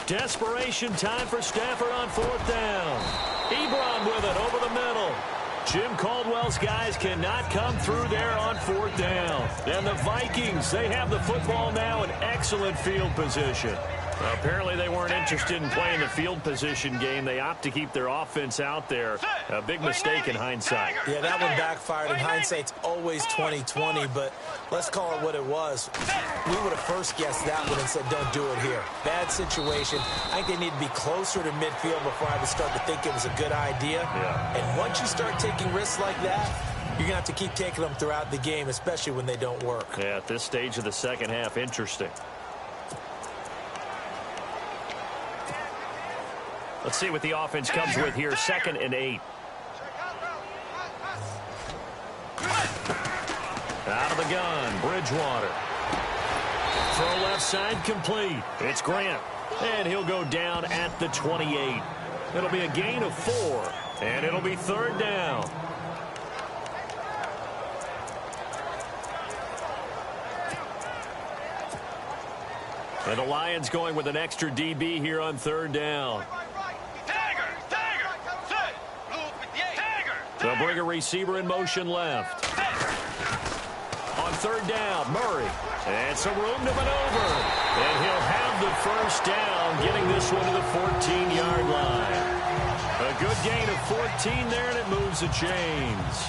3. Desperation time for Stafford on 4th down. Ebron with it over the middle. Jim Caldwell's guys cannot come through there on 4th down. And the Vikings, they have the football now in excellent field position. Apparently they weren't interested in playing the field position game. They opt to keep their offense out there. A big mistake in hindsight. Yeah, that one backfired. In hindsight's always 20/20, but let's call it what it was. We would have first guessed that one and said, don't do it here. Bad situation. I think they need to be closer to midfield before I would start to think it was a good idea. Yeah. And once you start taking risks like that, you're going to have to keep taking them throughout the game, especially when they don't work. Yeah, at this stage of the second half, interesting. Let's see what the offense comes with here. 2nd and 8. Out of the gun, Bridgewater. Throw left side complete. It's Grant. And he'll go down at the 28. It'll be a gain of 4. And it'll be 3rd down. And the Lions going with an extra DB here on 3rd down. They'll bring a receiver in motion left. On 3rd down, Murray. And some room to maneuver. And he'll have the first down, getting this one to the 14-yard line. A good gain of 14 there, and it moves the chains.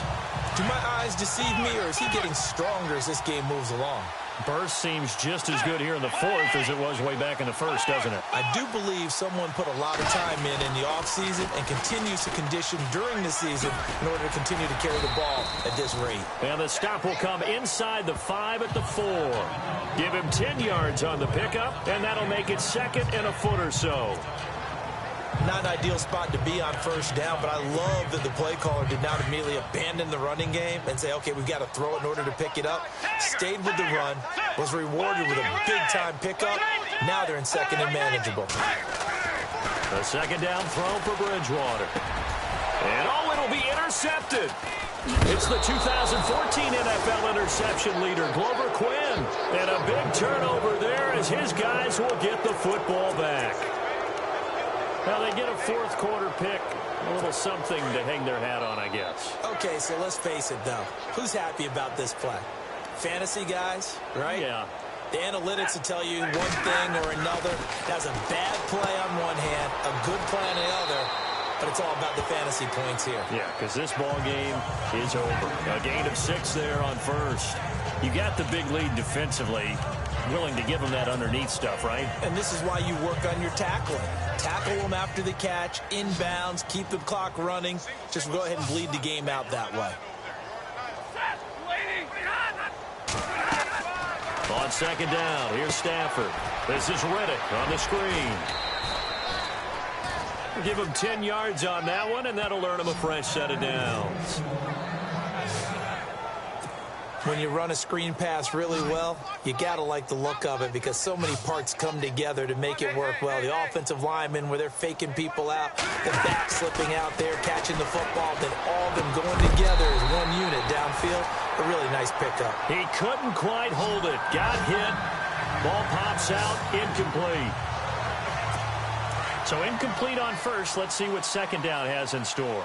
Do my eyes deceive me, or is he getting stronger as this game moves along? Burst seems just as good here in the 4th as it was way back in the 1st, doesn't it? I do believe someone put a lot of time in the offseason and continues to condition during the season in order to continue to carry the ball at this rate. And the stop will come inside the 5 at the 4. Give him 10 yards on the pickup, and that'll make it 2nd and a foot or so. Not an ideal spot to be on 1st down, but I love that the play caller did not immediately abandon the running game and say, okay, we've got to throw it in order to pick it up. Stayed with the run, was rewarded with a big-time pickup. Now they're in 2nd and manageable. A 2nd down throw for Bridgewater. And, it'll be intercepted. It's the 2014 NFL interception leader, Glover Quinn. And a big turnover there as his guys will get the football back. Now, they get a 4th quarter pick, a little something to hang their hat on, I guess. Okay, so let's face it, though. Who's happy about this play? Fantasy guys, right? Yeah. The analytics will tell you one thing or another. That's a bad play on one hand, a good play on the other, but it's all about the fantasy points here. Yeah, because this ball game is over. A gain of 6 there on 1st. You got the big lead defensively. willing to give them that underneath stuff, right? And this is why you work on your tackling. Tackle them after the catch, inbounds, keep the clock running. Just go ahead and bleed the game out that way. On second down, here's Stafford. This is Riddick on the screen. Give him 10 yards on that one, and that'll earn him a fresh set of downs. When you run a screen pass really well, you got to like the look of it because so many parts come together to make it work well. The offensive linemen, where they're faking people out, the back slipping out there, catching the football, then all of them going together as one unit downfield. A really nice pickup. He couldn't quite hold it. Got hit. Ball pops out. Incomplete. So incomplete on first. Let's see what second down has in store.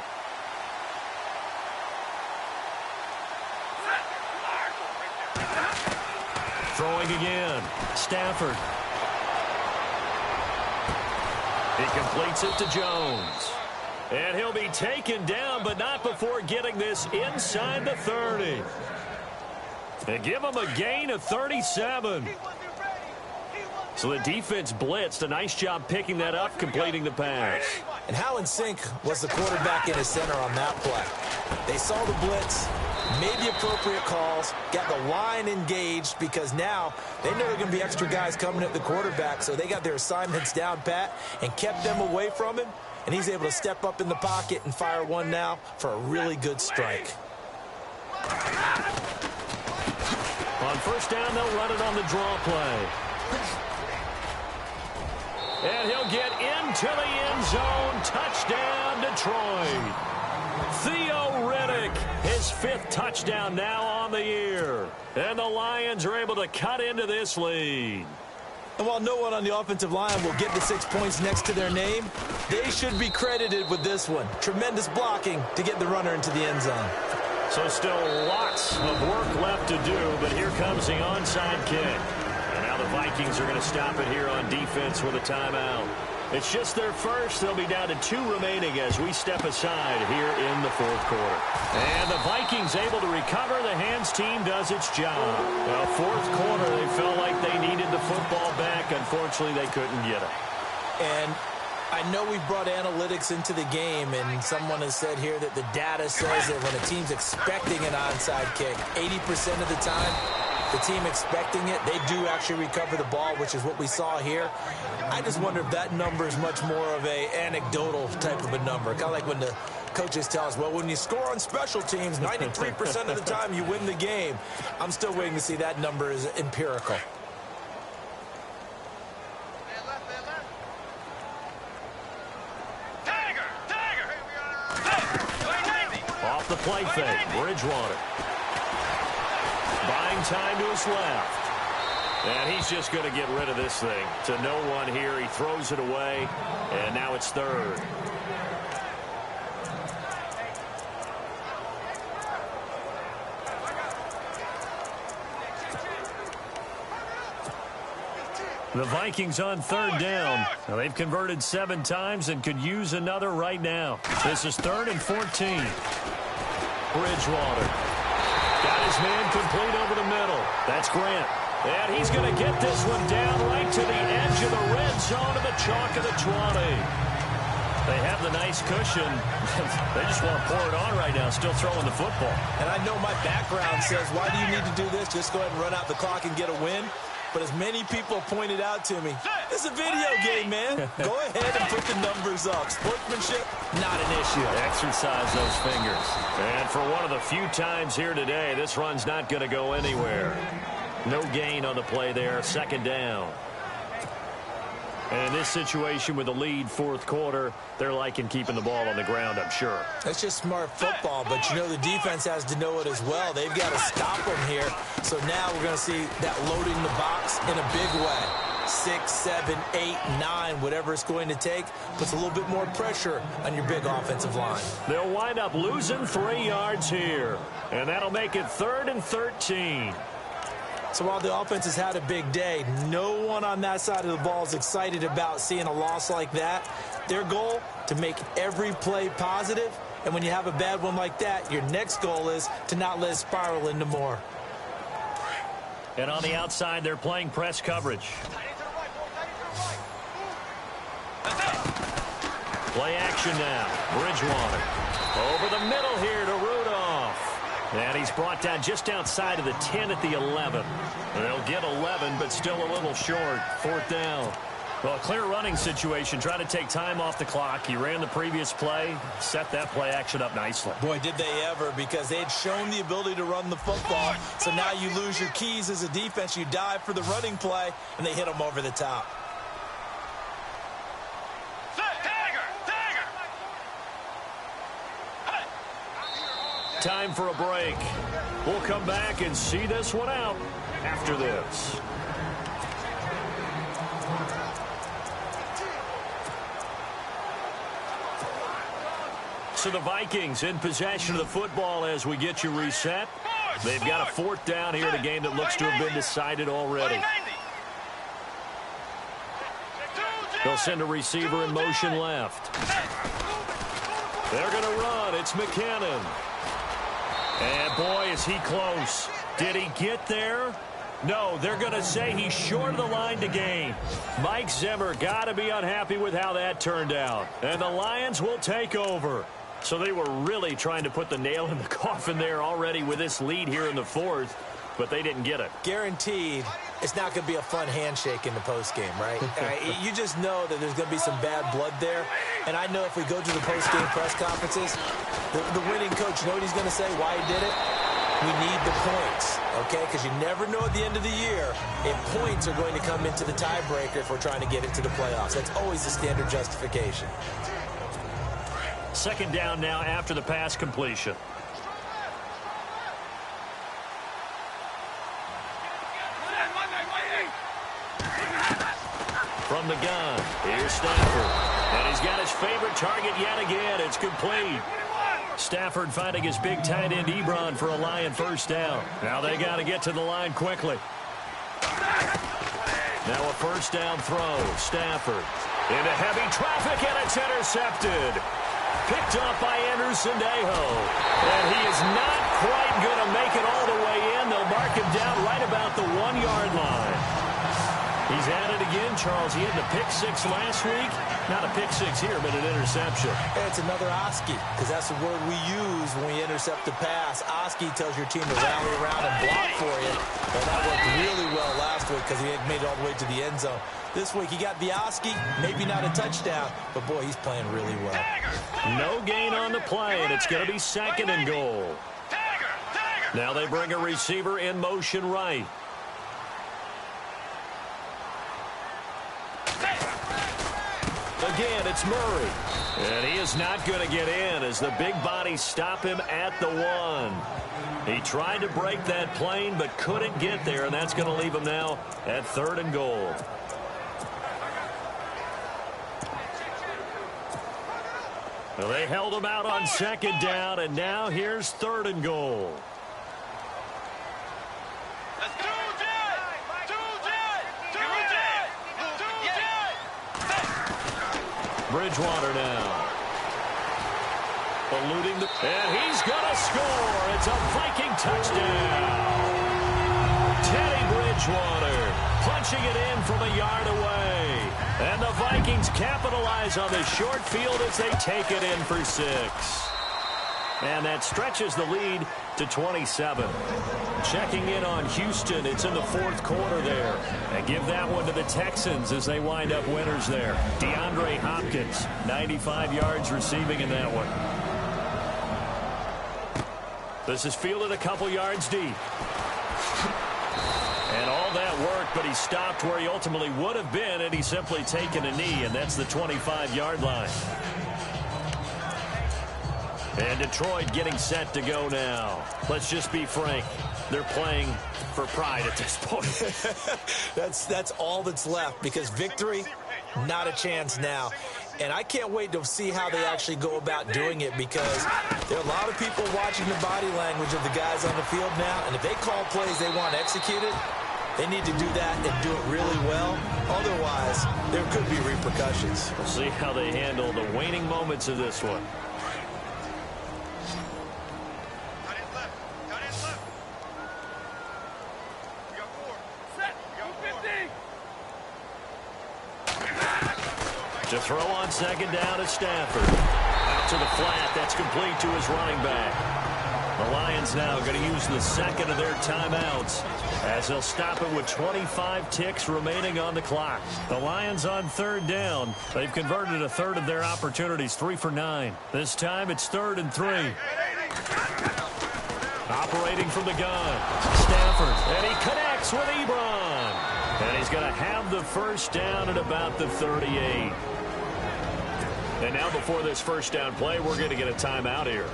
Throwing again. Stafford. He completes it to Jones. And he'll be taken down, but not before getting this inside the 30. And give him a gain of 37. So the defense blitzed. A nice job picking that up, completing the pass. And how in sync was the quarterback in his center on that play? They saw the blitz, made the appropriate calls, got the line engaged because now they know there are going to be extra guys coming at the quarterback, so they got their assignments down pat and kept them away from him, and he's able to step up in the pocket and fire one now for a really good strike. On first down, they'll run it on the draw play. And he'll get into the end zone. Touchdown, Detroit. Theo Riddick, his 5th touchdown now on the year. And the Lions are able to cut into this lead. And while no one on the offensive line will get the 6 points next to their name, they should be credited with this one. Tremendous blocking to get the runner into the end zone. So still lots of work left to do, but here comes the onside kick. And now the Vikings are going to stop it here on defense with a timeout. It's just their first. They'll be down to 2 remaining as we step aside here in the 4th quarter. And the Vikings able to recover. The hands team does its job. Well, 4th quarter, they felt like they needed the football back. Unfortunately, they couldn't get it. And I know we've brought analytics into the game, and someone has said here that the data says that when a team's expecting an onside kick, 80% of the time, the team expecting it, they do actually recover the ball, which is what we saw here. I just wonder if that number is much more of a anecdotal type of a number. Kind of like when the coaches tell us, well, when you score on special teams, 93% of the time you win the game. I'm still waiting to see that number is empirical. Off the play fake, Bridgewater. Buying time to his left. And he's just going to get rid of this thing. To no one here. He throws it away. And now it's 3rd. The Vikings on 3rd down. Now they've converted 7 times and could use another right now. This is 3rd and 14. Bridgewater. Got his man complete over the middle. That's Grant. And he's going to get this one down right to the edge of the red zone of the chalk of the 20. They have the nice cushion. They just want to pour it on right now, still throwing the football. And I know my background says, why do you need to do this? Just go ahead and run out the clock and get a win. But as many people pointed out to me, it's a video game, man. Go ahead and put the numbers up. Sportsmanship, not an issue. Exercise those fingers. And for one of the few times here today, this run's not going to go anywhere. No gain on the play there. 2nd down. And in this situation with the lead 4th quarter, they're liking keeping the ball on the ground, I'm sure. That's just smart football, but you know the defense has to know it as well. They've got to stop them here. So now we're going to see that loading the box in a big way. 6, 7, 8, 9, whatever it's going to take, puts a little bit more pressure on your big offensive line. They'll wind up losing 3 yards here. And that'll make it 3rd and 13. So while the offense has had a big day, no one on that side of the ball is excited about seeing a loss like that. Their goal, to make every play positive. And when you have a bad one like that, your next goal is to not let it spiral into more. And on the outside, they're playing press coverage. Play action now. Bridgewater. Over the middle here to Rudolph. And he's brought down just outside of the 10 at the 11. They'll get 11, but still a little short. 4th down. Well, a clear running situation. Trying to take time off the clock. He ran the previous play. Set that play action up nicely. Boy, did they ever, because they had shown the ability to run the football. So now you lose your keys as a defense. You dive for the running play, and they hit them over the top. Time for a break. We'll come back and see this one out after this. So the Vikings in possession of the football as we get you reset. They've got a 4th down here in a game that looks to have been decided already. They'll send a receiver in motion left. They're going to run. It's McKinnon. And boy, is he close. Did he get there? No, they're going to say he's short of the line to gain. Mike Zimmer got to be unhappy with how that turned out. And the Lions will take over. So they were really trying to put the nail in the coffin there already with this lead here in the 4th, but they didn't get it. Guaranteed it's not going to be a fun handshake in the postgame, right? You just know that there's going to be some bad blood there. And I know if we go to the postgame press conferences, the winning coach, you know what he's going to say, why he did it? We need the points, okay? Because you never know at the end of the year if points are going to come into the tiebreaker if we're trying to get into the playoffs. That's always the standard justification. 2nd down now after the pass completion. From the gun, here's Stafford. And he's got his favorite target yet again. It's complete. Stafford finding his big tight end Ebron for a Lion 1st down. Now they got to get to the line quickly. Now a 1st down throw. Stafford into heavy traffic, and it's intercepted. Picked up by Anderson Dejo. And he is not quite going to make it all the way in. They'll mark him down right about the 1-yard line. He's at it again, Charles. He had the pick 6 last week. Not a pick 6 here, but an interception. And it's another Oski, because that's the word we use when we intercept a pass. Oski tells your team to rally around and block for you. Well, that worked really well last week because he had made it all the way to the end zone. This week he got the Oski, maybe not a touchdown, but boy, he's playing really well. No gain on the play, and it's going to be 2nd and goal. Now they bring a receiver in motion right. Again, it's Murray. And he is not going to get in as the big bodies stop him at the 1. He tried to break that plane but couldn't get there, and that's going to leave him now at 3rd and goal. Well, they held him out on 2nd down, and now here's 3rd and goal. Bridgewater now. Eluding the... And he's going to score. It's a Viking touchdown. Teddy Bridgewater punching it in from a yard away. And the Vikings capitalize on the short field as they take it in for 6. And that stretches the lead to 27. Checking in on Houston. It's in the 4th quarter there. And give that one to the Texans as they wind up winners there. DeAndre Hopkins, 95 yards receiving in that one. This is fielded a couple yards deep. And all that work, but he stopped where he ultimately would have been, and he's simply taken a knee, and that's the 25-yard line. And Detroit getting set to go now. Let's just be frank. They're playing for pride at this point. That's all that's left, because victory, not a chance now. And I can't wait to see how they actually go about doing it, because there are a lot of people watching the body language of the guys on the field now, and if they call plays they want executed, they need to do that and do it really well. Otherwise, there could be repercussions. We'll see how they handle the waning moments of this one. To throw on second down is Stafford. Out to the flat. That's complete to his running back. The Lions now going to use the second of their timeouts as they'll stop it with 25 ticks remaining on the clock. The Lions on third down. They've converted a third of their opportunities, 3 for 9. This time it's 3rd and 3. Operating from the gun, Stafford, and he connects with Ebron. And he's going to have the first down at about the 38. And now before this first down play, we're going to get a timeout here,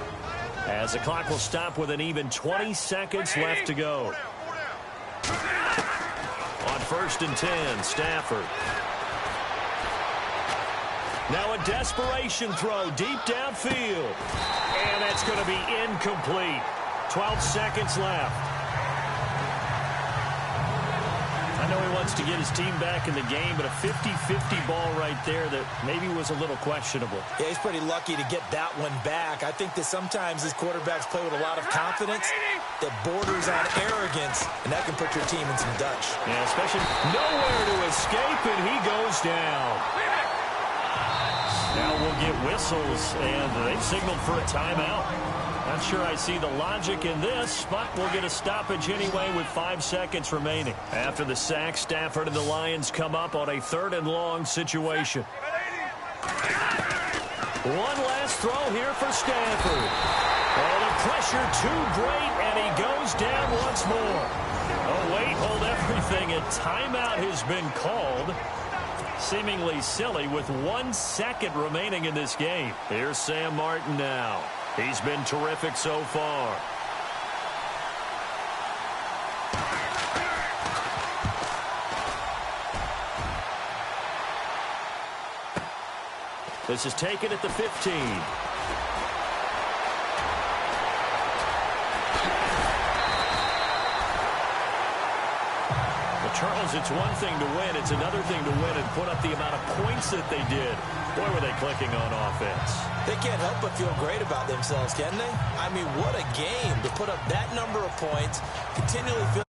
as the clock will stop with an even 20 seconds left to go. On 1st and 10, Stafford. Now a desperation throw deep downfield. And that's going to be incomplete. 12 seconds left. I know he wants to get his team back in the game, but a 50-50 ball right there that maybe was a little questionable. Yeah, he's pretty lucky to get that one back. I think that sometimes these quarterbacks play with a lot of confidence that borders on arrogance, and that can put your team in some Dutch. Yeah, especially nowhere to escape, and he goes down. Now we'll get whistles, and they've signaled for a timeout. Not sure I see the logic in this, but we'll get a stoppage anyway with 5 seconds remaining. After the sack, Stafford and the Lions come up on a 3rd and long situation. One last throw here for Stafford. Oh, the pressure too great, and he goes down once more. Oh, wait, hold everything. A timeout has been called. Seemingly silly with 1 second remaining in this game. Here's Sam Martin now. He's been terrific so far. This is taken at the 15. Charles, it's one thing to win. It's another thing to win and put up the amount of points that they did. Boy, were they clicking on offense. They can't help but feel great about themselves, can they? I mean, what a game to put up that number of points, continually feel